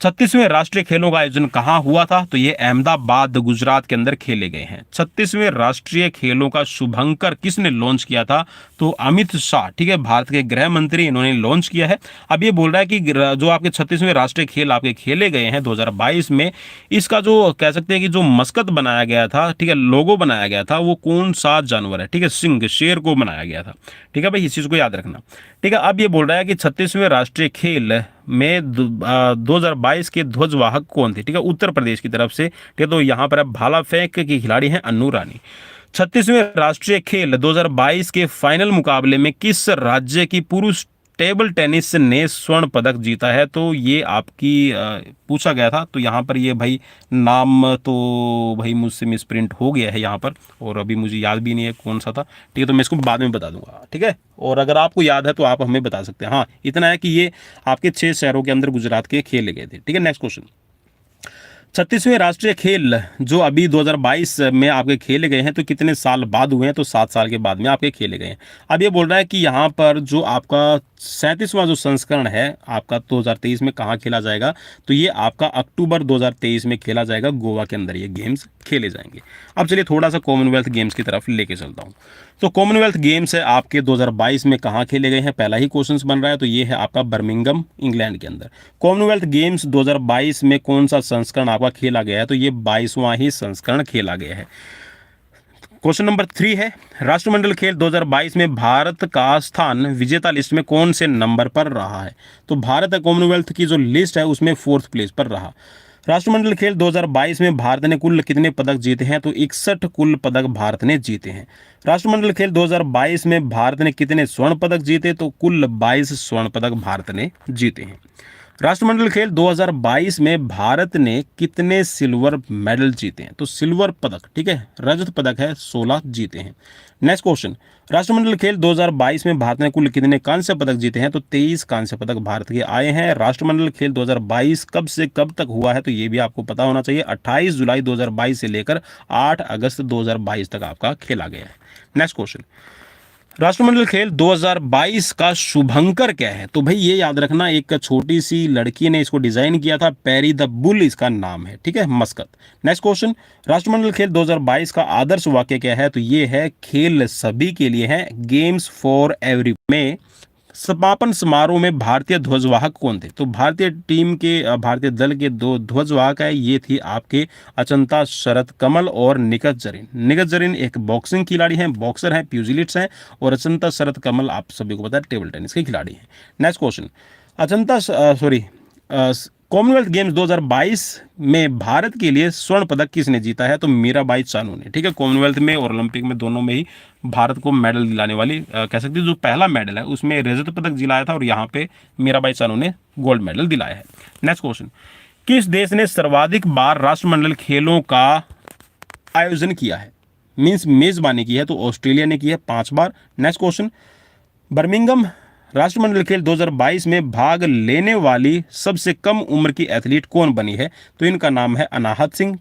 36वें राष्ट्रीय खेलों का आयोजन कहाँ हुआ था? तो ये अहमदाबाद गुजरात के अंदर खेले गए हैं। 36वें राष्ट्रीय खेलों का शुभंकर किसने लॉन्च किया था? तो अमित शाह, ठीक है, भारत के गृह मंत्री, इन्होंने लॉन्च किया है। अब ये बोल रहा है कि जो आपके 36वें राष्ट्रीय खेल आपके खेले गए हैं 2022 में, इसका जो कह सकते हैं कि जो मस्कत बनाया गया था, ठीक है, लोगो बनाया गया था, वो कौन सा जानवर है? ठीक है, सिंह, शेर को बनाया गया था, ठीक है भाई, इस चीज को याद रखना, ठीक है। अब ये बोल रहा है कि 36वें राष्ट्रीय खेल में 2022 के ध्वजवाहक कौन थे? ठीक है, उत्तर प्रदेश की तरफ से, ठीक है, तो यहाँ पर भाला फेंक की खिलाड़ी हैं अन्नू रानी। 36वें राष्ट्रीय खेल 2022 के फाइनल मुकाबले में किस राज्य की पुरुष टेबल टेनिस ने स्वर्ण पदक जीता है? तो ये आपकी पूछा गया था, तो यहाँ पर ये भाई नाम तो भाई मुझसे मिसप्रिंट हो गया है यहाँ पर, और अभी मुझे याद भी नहीं है कौन सा था, ठीक है, तो मैं इसको बाद में बता दूंगा, ठीक है। और अगर आपको याद है तो आप हमें बता सकते हैं। हाँ, इतना है कि ये आपके 6 शहरों के अंदर गुजरात के खेले गए थे, ठीक है। नेक्स्ट क्वेश्चन, 36वें राष्ट्रीय खेल जो अभी 2022 में आपके खेले गए हैं, तो कितने साल बाद हुए हैं? तो 7 साल के बाद में आपके खेले गए हैं। अब ये बोल रहा है कि यहाँ पर जो आपका 37वां जो संस्करण है आपका 2023 में कहाँ खेला जाएगा? तो ये आपका अक्टूबर 2023 में खेला जाएगा, गोवा के अंदर ये गेम्स खेले जाएंगे। अब चलिए थोड़ा सा कॉमनवेल्थ गेम्स की तरफ लेके चलता हूँ। तो कॉमनवेल्थ गेम्स है आपके 2022 में कहाँ खेले गए हैं? पहला ही क्वेश्चन बन रहा है, तो ये है आपका बर्मिंघम, इंग्लैंड के अंदर। कॉमनवेल्थ गेम्स 2022 में कौन सा संस्करण आपका खेला गया है? तो ये 22वां ही संस्करण खेला गया है। क्वेश्चन नंबर 3 है, राष्ट्रमंडल खेल 2022 में भारत का स्थान विजेता लिस्ट में कौन से नंबर पर रहा है? तो भारत कॉमनवेल्थ की जो लिस्ट है उसमें 4th प्लेस पर रहा। राष्ट्रमंडल खेल 2022 में भारत ने कुल कितने पदक जीते हैं? तो 61 कुल पदक भारत ने जीते हैं। राष्ट्रमंडल खेल 2022 में भारत ने कितने स्वर्ण पदक जीते? तो कुल 22 स्वर्ण पदक भारत ने जीते हैं। राष्ट्रमंडल खेल 2022 में भारत ने कितने सिल्वर मेडल जीते हैं? तो सिल्वर पदक, ठीक है, रजत पदक है 16 जीते हैं। नेक्स्ट क्वेश्चन, राष्ट्रमंडल खेल 2022 में भारत ने कुल कितने कांस्य पदक जीते हैं? तो 23 कांस्य पदक भारत के आए हैं। राष्ट्रमंडल खेल 2022 कब से कब तक हुआ है? तो ये भी आपको पता होना चाहिए, 28 जुलाई 2022 से लेकर 8 अगस्त 2022 तक आपका खेला गया है। नेक्स्ट क्वेश्चन, राष्ट्रमंडल खेल 2022 का शुभंकर क्या है? तो भाई ये याद रखना, एक छोटी सी लड़की ने इसको डिजाइन किया था, पेरी द बुल इसका नाम है, ठीक है, मस्कत। नेक्स्ट क्वेश्चन, राष्ट्रमंडल खेल 2022 का आदर्श वाक्य क्या है? तो ये है खेल सभी के लिए है, गेम्स फॉर एवरी। में समापन समारोह में भारतीय ध्वजवाहक कौन थे? तो भारतीय टीम के भारतीय दल के 2 ध्वजवाहक है, ये थी आपके अचंता शरत कमल और निखत जरीन। निखत जरीन एक बॉक्सिंग खिलाड़ी हैं, बॉक्सर हैं, प्यूजिलिट्स हैं, और अचंता शरत कमल आप सभी को पता है टेबल टेनिस के खिलाड़ी हैं। नेक्स्ट क्वेश्चन, कॉमनवेल्थ गेम्स 2022 में भारत के लिए स्वर्ण पदक किसने जीता है? तो मीराबाई चानू ने, ठीक है। कॉमनवेल्थ में और ओलंपिक में दोनों में ही भारत को मेडल दिलाने वाली कह सकते हैं, जो पहला मेडल है उसमें रजत पदक दिलाया था, और यहाँ पे मीराबाई चानू ने गोल्ड मेडल दिलाया है। नेक्स्ट क्वेश्चन, किस देश ने सर्वाधिक बार राष्ट्रमंडल खेलों का आयोजन किया है, मीन्स मेजबानी की है? तो ऑस्ट्रेलिया ने की है 5 बार। नेक्स्ट क्वेश्चन, बर्मिंघम राष्ट्रमंडल खेल 2022 में भाग लेने वाली सबसे कम उम्र की एथलीट कौन बनी है? तो इनका नाम है अनाहत सिंह,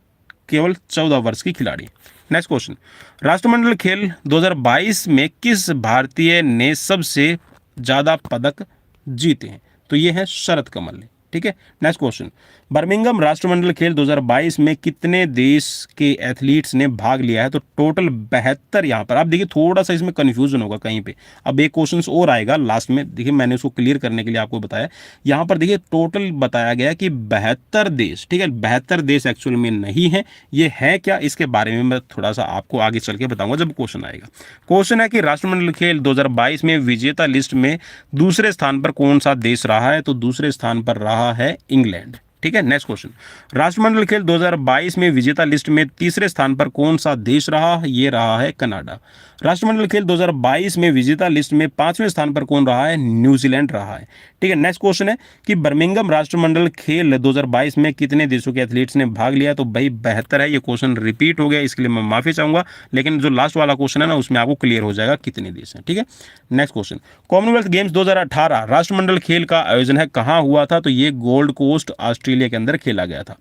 केवल 14 वर्ष की खिलाड़ी। नेक्स्ट क्वेश्चन, राष्ट्रमंडल खेल 2022 में किस भारतीय ने सबसे ज्यादा पदक जीते हैं? तो ये है शरत कमल ने, ठीक है। नेक्स्ट क्वेश्चन, बर्मिंघम राष्ट्रमंडल खेल 2022 में कितने देश के एथलीट्स ने भाग लिया है? तो टोटल 72। यहाँ पर आप देखिए थोड़ा सा इसमें कंफ्यूजन होगा कहीं पे, अब एक क्वेश्चन और आएगा लास्ट में, देखिए मैंने उसको क्लियर करने के लिए आपको बताया। यहाँ पर देखिए टोटल बताया गया कि 72 देश, ठीक है। 72 देश एक्चुअल में नहीं है, ये है क्या इसके बारे में मैं थोड़ा सा आपको आगे चल के बताऊंगा जब क्वेश्चन आएगा। क्वेश्चन है कि राष्ट्रमंडल खेल 2022 में विजेता लिस्ट में दूसरे स्थान पर कौन सा देश रहा है? तो दूसरे स्थान पर रहा है इंग्लैंड, ठीक है। नेक्स्ट क्वेश्चन, राष्ट्रमंडल खेल 2022 में विजेता लिस्ट में तीसरे स्थान पर कौन सा देश रहा? ये रहा है कनाडा। राष्ट्रमंडल खेल 2022 में विजेता लिस्ट में 5वें स्थान पर कौन रहा है? न्यूजीलैंड रहा है, ठीक है। नेक्स्ट क्वेश्चन है कि बर्मिंघम राष्ट्रमंडल खेल 2022 में कितने देशों के एथलीट्स ने भाग लिया? तो भाई 72 है। ये क्वेश्चन रिपीट हो गया, इसके लिए मैं माफी चाहूंगा, लेकिन जो लास्ट वाला क्वेश्चन है ना उसमें आपको क्लियर हो जाएगा कितने देश हैं, ठीक है। नेक्स्ट क्वेश्चन, कॉमनवेल्थ गेम्स 2018 राष्ट्रमंडल खेल का आयोजन है कहाँ हुआ था? तो ये गोल्ड कोस्ट ऑस्ट्रेलिया के अंदर खेला गया था।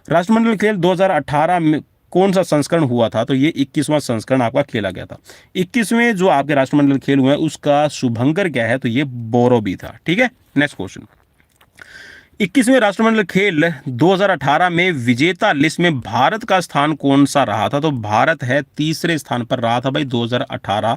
राष्ट्रमंडल खेल 2018 में कौन सा संस्करण हुआ था? तो ये 21वां संस्करण आपका खेला गया था। 21वें जो आपके राष्ट्रमंडल खेल हुए हैं उसका शुभंकर क्या है? तो ये बोरोबी था, ठीक है। नेक्स्ट क्वेश्चन, 21वें राष्ट्रमंडल खेल 2018 में विजेता लिस्ट में भारत का स्थान कौन सा रहा था? तो भारत है तीसरे स्थान पर रहा था भाई 2018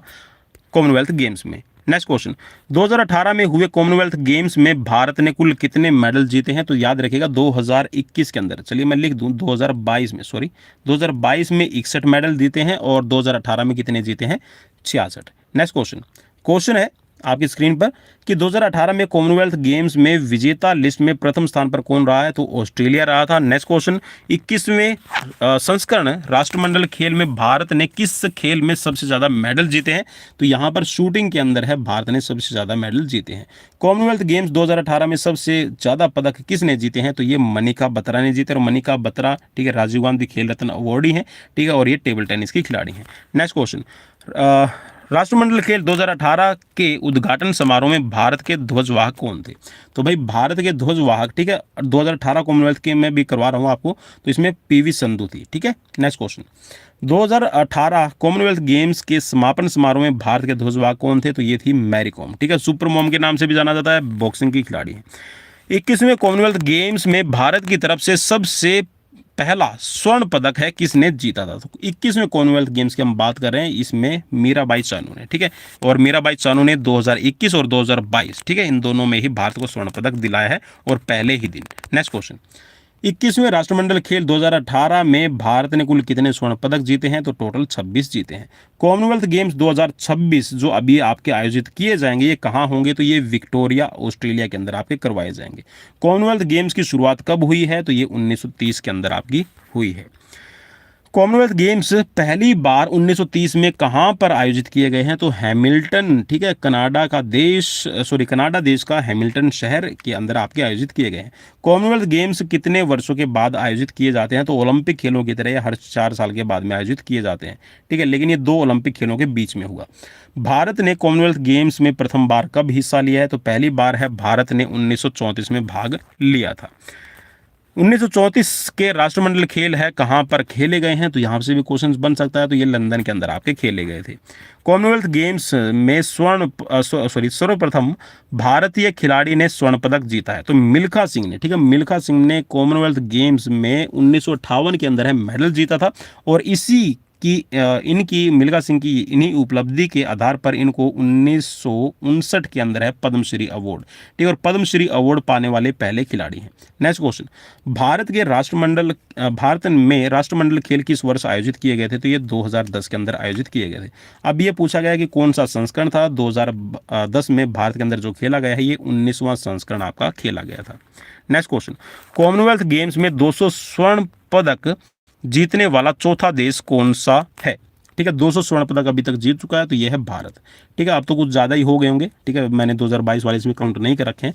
कॉमनवेल्थ गेम्स में। नेक्स्ट क्वेश्चन, 2018 में हुए कॉमनवेल्थ गेम्स में भारत ने कुल कितने मेडल जीते हैं? तो याद रखिएगा 2021 के अंदर, चलिए मैं लिख दूं 2022 में, सॉरी 2022 में 61 मेडल जीते हैं और 2018 में कितने जीते हैं? 66। नेक्स्ट क्वेश्चन, क्वेश्चन है आपकी स्क्रीन पर कि 2018 में कॉमनवेल्थ गेम्स में विजेता लिस्ट में प्रथम स्थान पर कौन रहा है? तो ऑस्ट्रेलिया रहा था। नेक्स्ट क्वेश्चन, 21वें संस्करण राष्ट्रमंडल खेल में भारत ने किस खेल में सबसे ज्यादा मेडल जीते हैं? तो यहां पर शूटिंग के अंदर है, भारत ने सबसे ज्यादा मेडल जीते हैं। कॉमनवेल्थ गेम्स 2018 में सबसे ज्यादा पदक किसने जीते हैं? तो ये मनिका बत्रा ने जीते, और मनिका बत्रा, ठीक है, राजीव गांधी खेल रत्न अवार्डी हैं, ठीक है, और ये टेबल टेनिस की खिलाड़ी हैं। नेक्स्ट क्वेश्चन, राष्ट्रमंडल खेल 2018 के उद्घाटन समारोह में भारत के ध्वजवाहक कौन थे? तो भाई भारत के ध्वजवाहक, ठीक है, 2018 कॉमनवेल्थ के मैं भी करवा रहा हूं आपको, तो इसमें पीवी संधू थी, ठीक है। नेक्स्ट क्वेश्चन, 2018 कॉमनवेल्थ गेम्स के समापन समारोह में भारत के ध्वजवाहक कौन थे? तो ये थी मैरी कॉम, ठीक है, सुपर मॉम के नाम से भी जाना जाता है, बॉक्सिंग की खिलाड़ी है। 21वें कॉमनवेल्थ गेम्स में भारत की तरफ से सबसे पहला स्वर्ण पदक है किसने जीता था? तो 21वें कॉमनवेल्थ गेम्स की हम बात कर रहे हैं, इसमें मीराबाई चानू ने, ठीक है, और मीराबाई चानू ने 2021 और 2022, ठीक है, इन दोनों में ही भारत को स्वर्ण पदक दिलाया है और पहले ही दिन। नेक्स्ट क्वेश्चन, 21वें राष्ट्रमंडल खेल 2018 में भारत ने कुल कितने स्वर्ण पदक जीते हैं? तो टोटल 26 जीते हैं। कॉमनवेल्थ गेम्स 2026 जो अभी आपके आयोजित किए जाएंगे, ये कहाँ होंगे? तो ये विक्टोरिया ऑस्ट्रेलिया के अंदर आपके करवाए जाएंगे। कॉमनवेल्थ गेम्स की शुरुआत कब हुई है? तो ये 1930 के अंदर आपकी हुई है। कॉमनवेल्थ गेम्स पहली बार 1930 में कहां पर आयोजित किए गए हैं? तो हैमिल्टन, ठीक है, कनाडा देश का हैमिल्टन शहर के अंदर आपके आयोजित किए गए हैं। कॉमनवेल्थ गेम्स कितने वर्षों के बाद आयोजित किए जाते हैं? तो ओलंपिक खेलों की तरह हर 4 साल के बाद में आयोजित किए जाते हैं, ठीक है, लेकिन ये 2 ओलंपिक खेलों के बीच में हुआ। भारत ने कॉमनवेल्थ गेम्स में प्रथम बार कब हिस्सा लिया है? तो पहली बार है भारत ने 1934 में भाग लिया था। 1934 के राष्ट्रमंडल खेल है कहाँ पर खेले गए हैं? तो यहाँ से भी क्वेश्चन बन सकता है, तो ये लंदन के अंदर आपके खेले गए थे। कॉमनवेल्थ गेम्स में सर्वप्रथम भारतीय खिलाड़ी ने स्वर्ण पदक जीता है, तो मिल्खा सिंह ने, ठीक है, मिल्खा सिंह ने कॉमनवेल्थ गेम्स में 1958 के अंदर है मेडल जीता था, और इसी कि इनकी मिल्खा सिंह की इन्हीं उपलब्धि के आधार पर इनको 1959 के अंदर है पद्मश्री अवार्ड, ठीक है, और पद्मश्री अवार्ड पाने वाले पहले खिलाड़ी हैं। नेक्स्ट क्वेश्चन, भारत में राष्ट्रमंडल खेल किस वर्ष आयोजित किए गए थे? तो ये 2010 के अंदर आयोजित किए गए थे। अब ये पूछा गया कि कौन सा संस्करण था 2010 में भारत के अंदर जो खेला गया है, ये 19वां संस्करण आपका खेला गया था। नेक्स्ट क्वेश्चन, कॉमनवेल्थ गेम्स में 200 स्वर्ण पदक जीतने वाला चौथा देश कौन सा है? ठीक है, 200 स्वर्ण पदक अभी तक जीत चुका है, तो यह है भारत, ठीक है। अब तो कुछ ज़्यादा ही हो गए होंगे, ठीक है, मैंने 2022 वाले इसमें काउंट नहीं कर रखे हैं।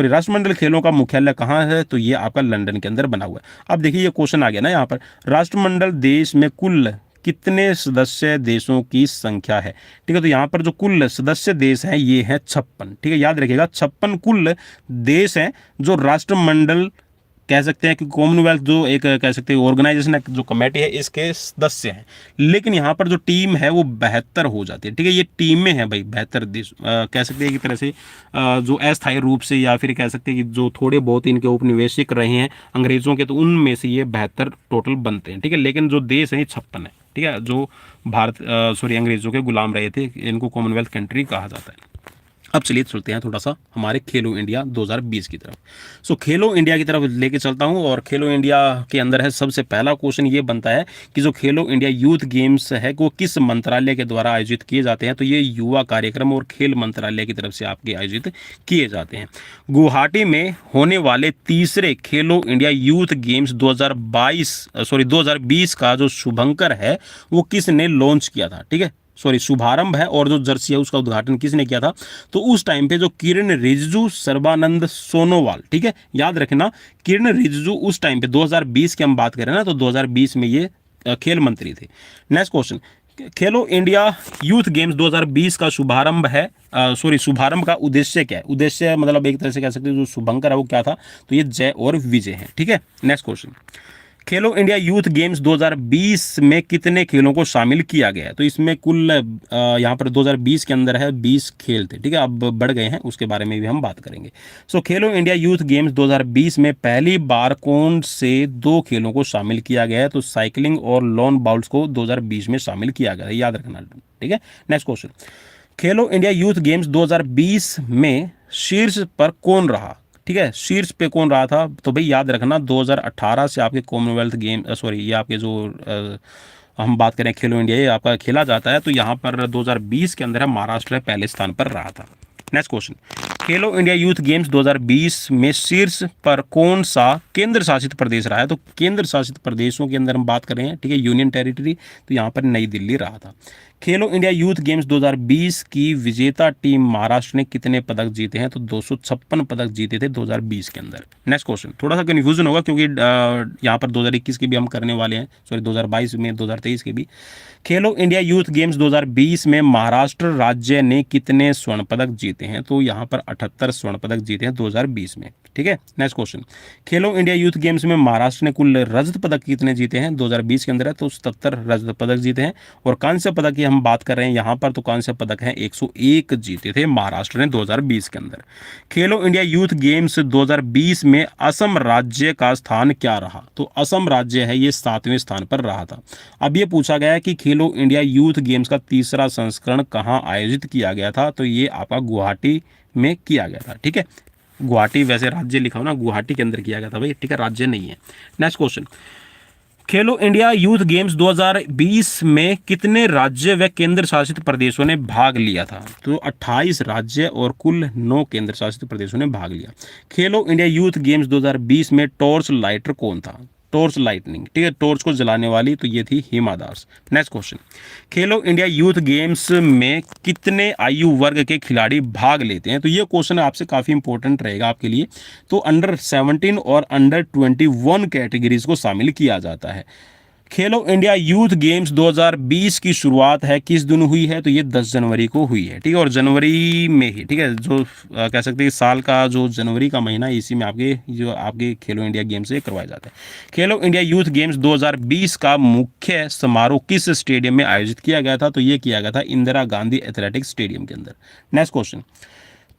राष्ट्रमंडल खेलों का मुख्यालय कहाँ है? तो ये आपका लंदन के अंदर बना हुआ है। अब देखिए ये क्वेश्चन आ गया ना यहाँ पर, राष्ट्रमंडल देश में कुल कितने सदस्य देशों की संख्या है? ठीक है, तो यहाँ पर जो कुल सदस्य देश हैं ये है 56, ठीक है, याद रखिएगा 56 कुल देश हैं जो राष्ट्रमंडल कह सकते हैं कि कॉमनवेल्थ जो एक कह सकते हैं ऑर्गेनाइजेशन है, जो कमेटी है, इसके सदस्य हैं। लेकिन यहाँ पर जो टीम है वो 72 हो जाती है। ठीक है, ये टीमें हैं भाई 72 देश, कह सकते हैं एक तरह से जो अस्थायी रूप से या फिर कह सकते हैं कि जो थोड़े बहुत इनके उपनिवेशिक रहे हैं अंग्रेजों के, तो उनमें से ये 72 टोटल बनते हैं। ठीक है, लेकिन जो देश है ये 56 है। ठीक है, जो भारत अंग्रेजों के गुलाम रहे थे, इनको कॉमनवेल्थ कंट्री कहा जाता है। अब चलिए चलते हैं थोड़ा सा हमारे खेलो इंडिया 2020 की तरफ। खेलो इंडिया की तरफ लेके चलता हूं, और खेलो इंडिया के अंदर है सबसे पहला क्वेश्चन ये बनता है कि जो खेलो इंडिया यूथ गेम्स है वो किस मंत्रालय के द्वारा आयोजित किए जाते हैं। तो ये युवा कार्यक्रम और खेल मंत्रालय की तरफ से आपके आयोजित किए जाते हैं। गुवाहाटी में होने वाले तीसरे खेलो इंडिया यूथ गेम्स 2020 का जो शुभंकर है वो किसने लॉन्च किया था। ठीक है, शुभारंभ है, और जो जर्सी है उसका उद्घाटन किसने किया था। तो उस टाइम पे जो किरण रिजिजू, सर्बानंद सोनोवाल, ठीक है, याद रखना किरण रिजिजू उस टाइम पे 2020 की हम बात करें ना, तो 2020 में ये खेल मंत्री थे। नेक्स्ट क्वेश्चन, खेलो इंडिया यूथ गेम्स 2020 का शुभारंभ है, शुभारंभ का उद्देश्य क्या है। उद्देश्य मतलब एक तरह से कह सकते हैं जो शुभंकर है वो क्या था, तो ये जय और विजय है। ठीक है, नेक्स्ट क्वेश्चन, खेलो इंडिया यूथ गेम्स 2020 में कितने खेलों को शामिल किया गया है। तो इसमें कुल यहाँ पर 2020 के अंदर है 20 खेल थे। ठीक है, अब बढ़ गए हैं, उसके बारे में भी हम बात करेंगे। खेलो इंडिया यूथ गेम्स 2020 में पहली बार कौन से 2 खेलों को शामिल किया गया है। तो साइकिलिंग और लॉन बाउल्स को 2020 में शामिल किया गया है, याद रखना। ठीक है, नेक्स्ट क्वेश्चन, खेलो इंडिया यूथ गेम्स 2020 में शीर्ष पर कौन रहा। ठीक है, शीर्ष पे कौन रहा था, तो भाई याद रखना 2018 से आपके कॉमनवेल्थ गेम ये आपके जो हम बात करें खेलो इंडिया, ये आपका खेला जाता है। तो यहाँ पर 2020 के अंदर है महाराष्ट्र पहले स्थान पर रहा था। नेक्स्ट क्वेश्चन, खेलो इंडिया यूथ गेम्स 2020 में शीर्ष पर कौन सा केंद्र शासित प्रदेश रहा है। तो केंद्र शासित प्रदेशों के अंदर हम बात कर रहे हैं, ठीक है, यूनियन टेरिटरी, तो यहाँ पर नई दिल्ली रहा था। खेलो इंडिया यूथ गेम्स 2020 की विजेता टीम महाराष्ट्र ने कितने पदक जीते हैं। तो 256 पदक जीते थे 2020 के अंदर। नेक्स्ट क्वेश्चन, थोड़ा सा कन्फ्यूजन होगा क्योंकि यहाँ पर 2021 की भी हम करने वाले हैं, 2022 में 2023 के भी। खेलो इंडिया यूथ गेम्स 2020 में महाराष्ट्र राज्य ने कितने स्वर्ण पदक जीते हैं। तो यहाँ पर 78 स्वर्ण पदक जीते हैं 2020 में। ठीक है, नेक्स्ट क्वेश्चन, खेलो इंडिया यूथ गेम्स में महाराष्ट्र ने कुल रजत पदक कितने जीते हैं 2020 के अंदर है। तो 77 रजत पदक जीते हैं। और कांस्य पदक की हम बात कर रहे हैं यहाँ पर, तो कांस्य पदक है 101 जीते थे महाराष्ट्र ने 2020 के अंदर। खेलो इंडिया यूथ गेम्स 2020 में असम राज्य का स्थान क्या रहा। तो असम राज्य है ये 7वें स्थान पर रहा था। अब ये पूछा गया है कि खेलो इंडिया यूथ गेम्स का तीसरा संस्करण कहाँ आयोजित किया गया था। तो ये आपका गुवाहाटी में किया गया था। ठीक है, गुवाहाटी, वैसे राज्य लिखा हो ना, गुवाहाटी के अंदर किया गया था भाई। ठीक है, राज्य नहीं है। नेक्स्ट क्वेश्चन, खेलो इंडिया यूथ गेम्स 2020 में कितने राज्य व केंद्र शासित प्रदेशों ने भाग लिया था। तो 28 राज्य और कुल 9 केंद्र शासित प्रदेशों ने भाग लिया। खेलो इंडिया यूथ गेम्स 2020 में टॉर्च लाइटर कौन था। टॉर्च लाइटनिंग, ठीक है, टॉर्च को जलाने वाली, तो ये थी हिमा दास। नेक्स्ट क्वेश्चन, खेलो इंडिया यूथ गेम्स में कितने आयु वर्ग के खिलाड़ी भाग लेते हैं। तो ये क्वेश्चन आपसे काफ़ी इंपॉर्टेंट रहेगा आपके लिए। तो अंडर 17 और अंडर 21 कैटेगरीज को शामिल किया जाता है। खेलो इंडिया यूथ गेम्स 2020 की शुरुआत है किस दिन हुई है। तो ये 10 जनवरी को हुई है। ठीक है, और जनवरी में ही, ठीक है, जो कह सकते हैं साल का जो जनवरी का महीना है, इसी में आपके खेलो इंडिया गेम्स से करवाए जाते हैं। खेलो इंडिया यूथ गेम्स 2020 का मुख्य समारोह किस स्टेडियम में आयोजित किया गया था। तो ये किया गया था इंदिरा गांधी एथलेटिक्स स्टेडियम के अंदर। नेक्स्ट क्वेश्चन,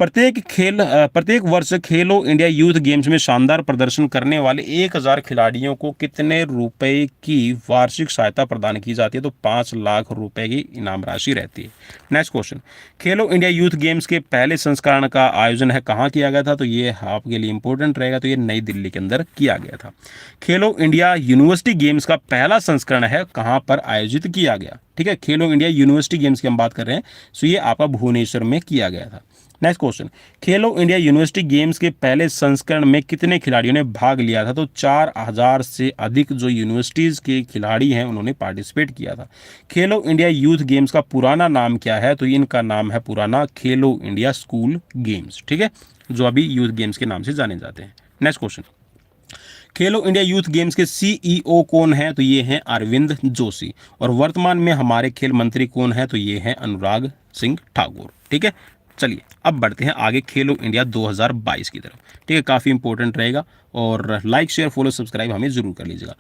प्रत्येक वर्ष खेलो इंडिया यूथ गेम्स में शानदार प्रदर्शन करने वाले 1000 खिलाड़ियों को कितने रुपए की वार्षिक सहायता प्रदान की जाती है। तो 5 लाख रुपए की इनाम राशि रहती है। नेक्स्ट क्वेश्चन, खेलो इंडिया यूथ गेम्स के पहले संस्करण का आयोजन है कहाँ किया गया था। तो ये आपके लिए इंपॉर्टेंट रहेगा। तो ये नई दिल्ली के अंदर किया गया था। खेलो इंडिया यूनिवर्सिटी गेम्स का पहला संस्करण है कहाँ पर आयोजित किया गया। ठीक है, खेलो इंडिया यूनिवर्सिटी गेम्स की हम बात कर रहे हैं, सो ये आपका भुवनेश्वर में किया गया था। नेक्स्ट क्वेश्चन, खेलो इंडिया यूनिवर्सिटी गेम्स के पहले संस्करण में कितने खिलाड़ियों ने भाग लिया था। तो 4000 से अधिक जो यूनिवर्सिटीज के खिलाड़ी हैं उन्होंने पार्टिसिपेट किया था। खेलो इंडिया यूथ गेम्स का पुराना नाम क्या है। तो इनका नाम है पुराना खेलो इंडिया स्कूल गेम्स। ठीक है, जो अभी यूथ गेम्स के नाम से जाने जाते हैं। नेक्स्ट क्वेश्चन, खेलो इंडिया यूथ गेम्स के CEO कौन है। तो ये हैं अरविंद जोशी। और वर्तमान में हमारे खेल मंत्री कौन है। तो ये हैं अनुराग सिंह ठाकुर। ठीक है, चलिए अब बढ़ते हैं आगे खेलो इंडिया 2022 की तरफ। ठीक है, काफ़ी इंपॉर्टेंट रहेगा और लाइक शेयर फॉलो सब्सक्राइब हमें जरूर कर लीजिएगा।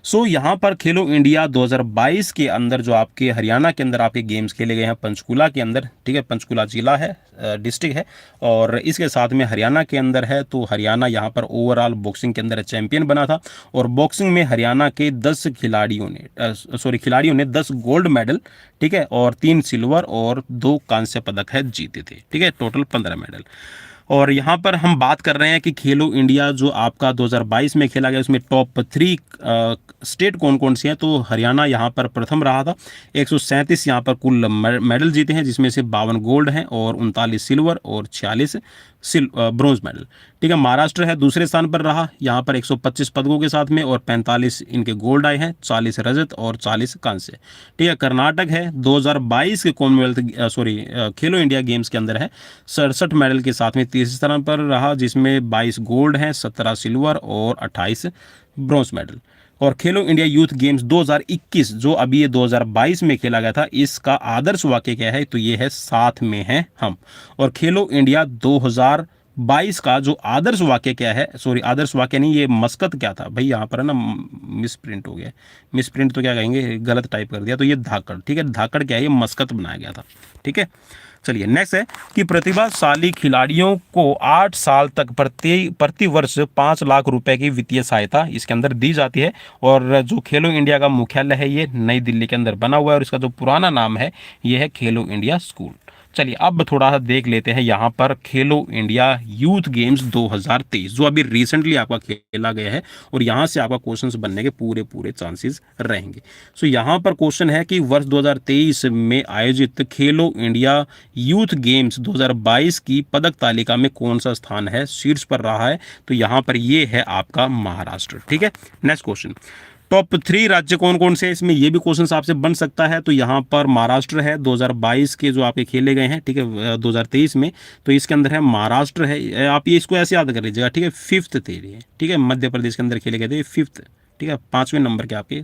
सो यहाँ पर खेलो इंडिया 2022 के अंदर जो आपके हरियाणा के अंदर आपके गेम्स खेले गए हैं पंचकुला के अंदर, ठीक है, पंचकुला जिला है, डिस्ट्रिक्ट है, और इसके साथ में हरियाणा के अंदर है। तो हरियाणा यहाँ पर ओवरऑल बॉक्सिंग के अंदर चैंपियन बना था, और बॉक्सिंग में हरियाणा के 10 खिलाड़ियों ने 10 गोल्ड मेडल, ठीक है, और 3 सिल्वर और 2 कांस्य पदक है जीते थे, ठीक है, टोटल 15 मेडल। और यहाँ पर हम बात कर रहे हैं कि खेलो इंडिया जो आपका 2022 में खेला गया उसमें टॉप 3 स्टेट कौन कौन सी हैं, तो हरियाणा यहाँ पर प्रथम रहा था। 137 यहाँ पर कुल मेडल जीते हैं, जिसमें से 52 गोल्ड हैं और 39 सिल्वर और 46 ब्रॉन्ज मेडल, ठीक है। महाराष्ट्र है दूसरे स्थान पर रहा, यहाँ पर 125 पदकों के साथ में, और 45 इनके गोल्ड आए हैं, 40 रजत और 40 कांस्य, ठीक है। कर्नाटक है 2022 के खेलो इंडिया गेम्स के अंदर है 67 मेडल के साथ में तीसरे स्थान पर रहा, जिसमें 22 गोल्ड हैं, 17 सिल्वर और 28 ब्रॉन्ज मेडल। और खेलो इंडिया यूथ गेम्स 2021 जो अभी ये 2022 में खेला गया था, इसका आदर्श वाक्य क्या है, तो ये है साथ में हैं हम। और खेलो इंडिया 2022 का जो आदर्श वाक्य क्या है, आदर्श वाक्य नहीं, ये मस्कत क्या था भाई, यहाँ पर है ना मिस प्रिंट हो गया, मिस प्रिंट तो क्या कहेंगे, गलत टाइप कर दिया, तो ये धाकड़, ठीक है, धाकड़ क्या है, ये मस्कत बनाया गया था, ठीक है। चलिए नेक्स्ट है कि प्रतिभाशाली खिलाड़ियों को 8 साल तक प्रति वर्ष 5 लाख रुपए की वित्तीय सहायता इसके अंदर दी जाती है। और जो खेलो इंडिया का मुख्यालय है ये नई दिल्ली के अंदर बना हुआ है, और इसका जो पुराना नाम है ये है खेलो इंडिया स्कूल। चलिए अब थोड़ा सा देख लेते हैं यहाँ पर खेलो इंडिया यूथ गेम्स 2023 जो अभी रिसेंटली आपका खेला गया है, और यहाँ से आपका क्वेश्चंस बनने के पूरे चांसेस रहेंगे। सो यहाँ पर क्वेश्चन है कि वर्ष 2023 में आयोजित खेलो इंडिया यूथ गेम्स 2022 की पदक तालिका में कौन सा स्थान है शीर्ष पर रहा है, तो यहाँ पर ये है आपका महाराष्ट्र, ठीक है। नेक्स्ट क्वेश्चन, टॉप 3 राज्य कौन कौन से हैं, इसमें ये भी क्वेश्चन आपसे बन सकता है। तो यहाँ पर महाराष्ट्र है 2022 के जो आपके खेले गए हैं, ठीक है, 2023 में, तो इसके अंदर है महाराष्ट्र है, आप ये इसको ऐसे याद कर लीजिएगा, ठीक है, 5th थे ये, ठीक है, मध्य प्रदेश के अंदर खेले गए थे 5th, ठीक है, 5वें नंबर के आपके।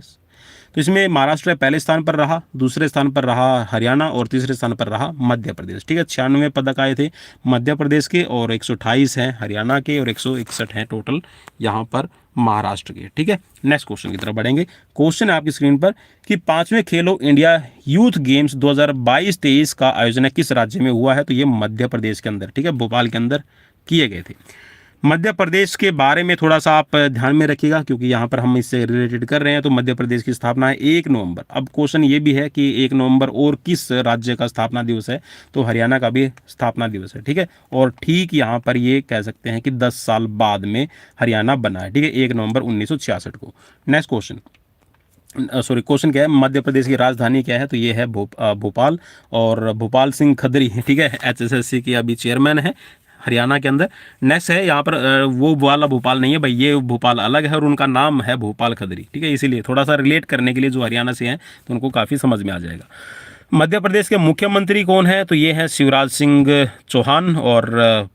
तो इसमें महाराष्ट्र पहले स्थान पर रहा, दूसरे स्थान पर रहा हरियाणा, और तीसरे स्थान पर रहा मध्य प्रदेश, ठीक है। 96 पदक आए थे मध्य प्रदेश के, और 128 हैं हरियाणा के, और 161 हैं टोटल यहाँ पर महाराष्ट्र के, ठीक है। नेक्स्ट क्वेश्चन की तरफ बढ़ेंगे। क्वेश्चन है आपकी स्क्रीन पर कि 5वें खेलो इंडिया यूथ गेम्स 2022-23 का आयोजन किस राज्य में हुआ है, तो ये मध्य प्रदेश के अंदर, ठीक है, भोपाल के अंदर किए गए थे। मध्य प्रदेश के बारे में थोड़ा सा आप ध्यान में रखिएगा, क्योंकि यहाँ पर हम इससे रिलेटेड कर रहे हैं। तो मध्य प्रदेश की स्थापना है 1 नवंबर। अब क्वेश्चन ये भी है कि 1 नवंबर और किस राज्य का स्थापना दिवस है, तो हरियाणा का भी स्थापना दिवस है, ठीक है। और ठीक यहाँ पर ये कह सकते हैं कि 10 साल बाद में हरियाणा बना है, ठीक है, 1 नवंबर 1966 को। नेक्स्ट क्वेश्चन, क्वेश्चन क्या है, मध्य प्रदेश की राजधानी क्या है, तो ये है भोपाल, और भोपाल सिंह खदरी, ठीक है, HSSC के अभी चेयरमैन है हरियाणा के अंदर। नेक्स्ट है यहाँ पर वो वाला भोपाल नहीं है भाई, ये भोपाल अलग है, और उनका नाम है भोपाल खदरी, ठीक है। इसीलिए थोड़ा सा रिलेट करने के लिए जो हरियाणा से हैं तो उनको काफ़ी समझ में आ जाएगा। मध्य प्रदेश के मुख्यमंत्री कौन है, तो ये है शिवराज सिंह चौहान, और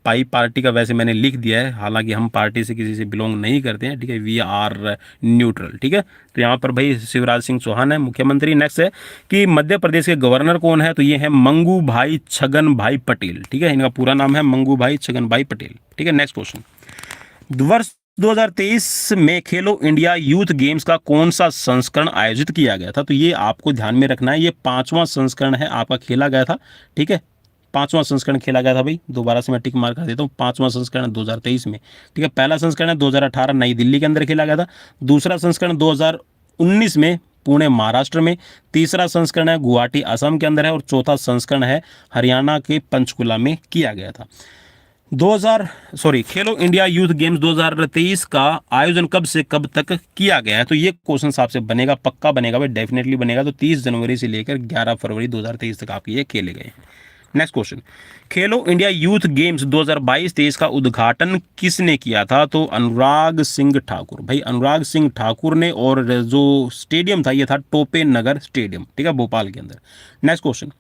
पाई पार्टी का वैसे मैंने लिख दिया है, हालांकि हम पार्टी से किसी से बिलोंग नहीं करते हैं, ठीक है, वी आर न्यूट्रल, ठीक है। तो यहाँ पर भाई शिवराज सिंह चौहान है मुख्यमंत्री। नेक्स्ट है कि मध्य प्रदेश के गवर्नर कौन है, तो ये है मंगू भाई छगन भाई पटेल, ठीक है, इनका पूरा नाम है मंगू भाई छगन भाई पटेल, ठीक है। नेक्स्ट क्वेश्चन, वर्ष 2023 में खेलो इंडिया यूथ गेम्स का कौन सा संस्करण आयोजित किया गया था, तो ये आपको ध्यान में रखना है, ये 5वां संस्करण है आपका खेला गया था, ठीक है, 5वां संस्करण खेला गया था भाई। दोबारा से मैं टिक मार कर देता हूँ, 5वां संस्करण 2023 में, ठीक है। पहला संस्करण है 2018 नई दिल्ली के अंदर खेला गया था, दूसरा संस्करण 2019 में पुणे महाराष्ट्र में, तीसरा संस्करण है गुवाहाटी असम के अंदर है, और चौथा संस्करण है हरियाणा के पंचकुला में किया गया था। खेलो इंडिया यूथ गेम्स 2023 का आयोजन कब से कब तक किया गया है, तो ये क्वेश्चन आपसे बनेगा, पक्का बनेगा भाई, डेफिनेटली बनेगा। तो 30 जनवरी से लेकर 11 फरवरी 2023 तक आपके ये खेले गए। नेक्स्ट क्वेश्चन, खेलो इंडिया यूथ गेम्स 2022-23 का उद्घाटन किसने किया था, तो अनुराग सिंह ठाकुर, भाई अनुराग सिंह ठाकुर ने, और जो स्टेडियम था ये था टोपे नगर स्टेडियम, ठीक है, भोपाल के अंदर। नेक्स्ट क्वेश्चन,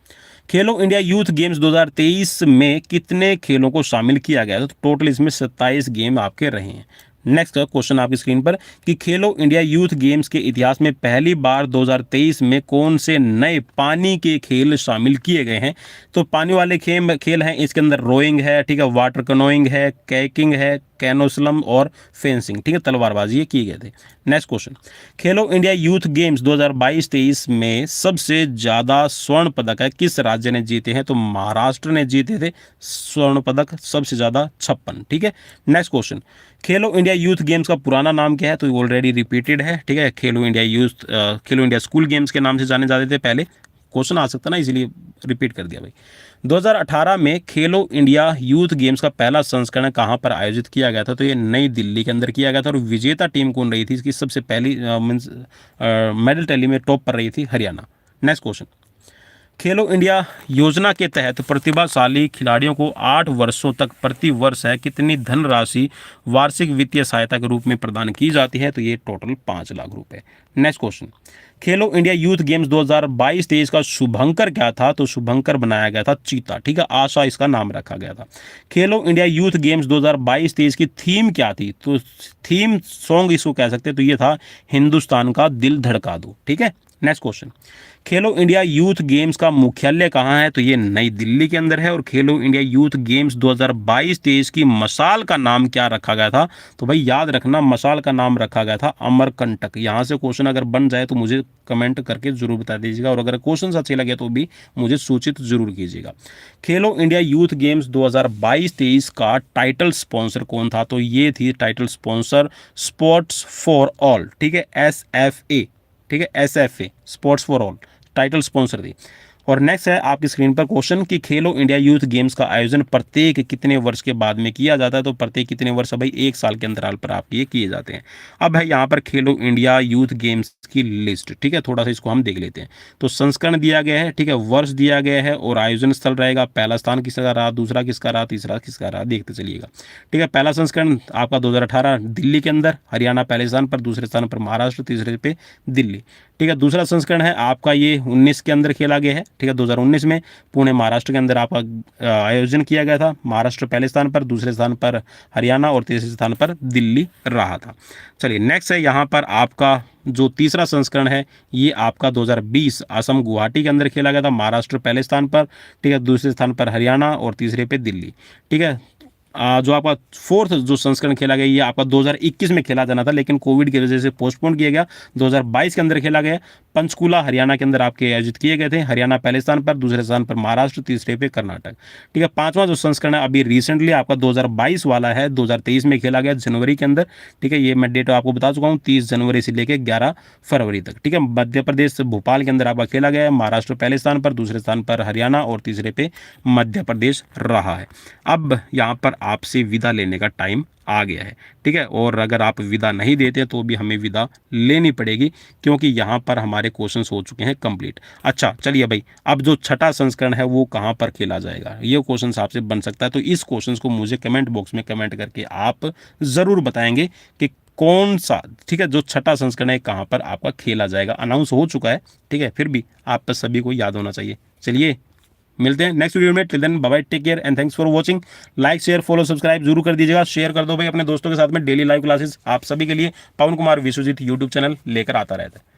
खेलो इंडिया यूथ गेम्स 2023 में कितने खेलों को शामिल किया गया था, तो टोटल इसमें 27 गेम आपके रहे हैं। नेक्स्ट क्वेश्चन आपकी स्क्रीन पर कि खेलो इंडिया यूथ गेम्स के इतिहास में पहली बार 2023 में कौन से नए पानी के खेल शामिल किए गए हैं, तो पानी वाले खेल हैं इसके अंदर रोइंग है, ठीक है, वाटर कनोइंग है, कैकिंग है, कैनोस्लम और फेंसिंग, ठीक है, तलवारबाजी ये किए गए थे। नेक्स्ट क्वेश्चन, खेलो इंडिया यूथ गेम्स 2022-23 में सबसे ज़्यादा स्वर्ण पदक है किस राज्य ने जीते हैं? तो महाराष्ट्र ने जीते थे स्वर्ण पदक सबसे ज़्यादा 56, ठीक है। नेक्स्ट क्वेश्चन, खेलो इंडिया यूथ गेम्स का पुराना नाम क्या है? तो ऑलरेडी रिपीटेड है, ठीक है, खेलो इंडिया स्कूल गेम्स के नाम से जाने जाते थे पहले, क्वेश्चन आ सकता ना इसीलिए रिपीट कर दिया भाई। 2018 में खेलो इंडिया यूथ गेम्स का पहला संस्करण कहाँ पर आयोजित किया गया था? तो ये नई दिल्ली के अंदर किया गया था और विजेता टीम कौन रही थी? इसकी सबसे पहली मीन्स मेडल टैली में टॉप पर रही थी हरियाणा। नेक्स्ट क्वेश्चन, खेलो इंडिया योजना के तहत प्रतिभाशाली खिलाड़ियों को 8 वर्षों तक प्रति वर्ष है कितनी धनराशि वार्षिक वित्तीय सहायता के रूप में प्रदान की जाती है? तो ये टोटल 5 लाख रुपए। नेक्स्ट क्वेश्चन, खेलो इंडिया यूथ गेम्स 2022-23 का शुभंकर क्या था? तो शुभंकर बनाया गया था चीता, ठीक है, आशा इसका नाम रखा गया था। खेलो इंडिया यूथ गेम्स 2022-23 की थीम क्या थी? तो थीम सॉन्ग इसको कह सकते हैं, तो ये था हिंदुस्तान का दिल धड़का दो, ठीक है। नेक्स्ट क्वेश्चन, खेलो इंडिया यूथ गेम्स का मुख्यालय कहाँ है? तो ये नई दिल्ली के अंदर है। और खेलो इंडिया यूथ गेम्स 2022-23 की मसाल का नाम क्या रखा गया था? तो भाई याद रखना, मसाल का नाम रखा गया था अमरकंटक। यहाँ से क्वेश्चन अगर बन जाए तो मुझे कमेंट करके जरूर बता दीजिएगा, और अगर क्वेश्चन अच्छे लगे तो भी मुझे सूचित जरूर कीजिएगा। खेलो इंडिया यूथ गेम्स 2022-23 का टाइटल स्पॉन्सर कौन था? तो ये थी title sponsor sports for all, ठीक है, SFA, ठीक है, SFA sports for all title sponsor थी। और नेक्स्ट है आपकी स्क्रीन पर क्वेश्चन कि खेलो इंडिया यूथ गेम्स का आयोजन प्रत्येक कितने वर्ष के बाद में किया जाता है? तो प्रत्येक कितने वर्ष? भाई 1 साल के अंतराल पर आपके ये किए जाते हैं। अब है यहाँ पर खेलो इंडिया यूथ गेम्स की लिस्ट, ठीक है, थोड़ा सा इसको हम देख लेते हैं। तो संस्करण दिया गया है, ठीक है, वर्ष दिया गया है और आयोजन स्थल रहेगा। पहला स्थान किसका रहा, दूसरा किसका रहा, तीसरा किसका रहा, देखते चलिएगा, ठीक है। पहला संस्करण आपका 2018 दिल्ली के अंदर, हरियाणा पहले स्थान पर, दूसरे स्थान पर महाराष्ट्र, तीसरे पे दिल्ली, ठीक है। दूसरा संस्करण है आपका ये 19 के अंदर खेला गया है, ठीक है, 2019 में पुणे महाराष्ट्र के अंदर आपका आयोजन किया गया था। महाराष्ट्र पहले स्थान पर, दूसरे स्थान पर हरियाणा और तीसरे स्थान पर दिल्ली रहा था। चलिए नेक्स्ट है यहाँ पर आपका जो तीसरा संस्करण है ये आपका 2020 असम गुवाहाटी के अंदर खेला गया था। महाराष्ट्र पहले स्थान पर, ठीक है, दूसरे स्थान पर हरियाणा और तीसरे पे दिल्ली, ठीक है। जो आपका फोर्थ जो संस्करण खेला गया ये आपका 2021 में खेला जाना था, लेकिन कोविड की वजह से पोस्टपोन किया गया। 2022 के अंदर खेला गया। पंचकुला हरियाणा के अंदर आपके आयोजित किए गए थे। हरियाणा पहले स्थान पर, दूसरे स्थान पर महाराष्ट्र, तीसरे पे कर्नाटक, ठीक है। पांचवा जो संस्करण है अभी रिसेंटली आपका 2022 वाला है, 2023 में खेला गया जनवरी के अंदर, ठीक है। ये मैं डेट आपको बता चुका हूँ, 30 जनवरी से लेकर 11 फरवरी तक, ठीक है। मध्य प्रदेश भोपाल के अंदर आपका खेला गया है। महाराष्ट्र पहले स्थान पर, दूसरे स्थान पर हरियाणा और तीसरे पे मध्य प्रदेश रहा है। अब यहाँ पर आपसे विदा लेने का टाइम आ गया है, ठीक है। और अगर आप विदा नहीं देते तो भी हमें विदा लेनी पड़ेगी, क्योंकि यहाँ पर हमारे क्वेश्चंस हो चुके हैं कंप्लीट। अच्छा चलिए भाई, अब जो छठा संस्करण है वो कहाँ पर खेला जाएगा, ये क्वेश्चन आपसे बन सकता है। तो इस क्वेश्चन को मुझे कमेंट बॉक्स में कमेंट करके आप ज़रूर बताएंगे कि कौन सा, ठीक है, जो छठा संस्करण है कहाँ पर आपका खेला जाएगा। अनाउंस हो चुका है, ठीक है, फिर भी आप सभी को याद होना चाहिए। चलिए मिलते हैं नेक्स्ट वीडियो में। Till then bye bye, take care and thanks for watching. Like share follow subscribe जरूर कर दीजिएगा, शेयर कर दो भाई अपने दोस्तों के साथ में। डेली लाइव क्लासेस आप सभी के लिए पवन कुमार विश्वजीत यूट्यूब चैनल लेकर आता रहता है।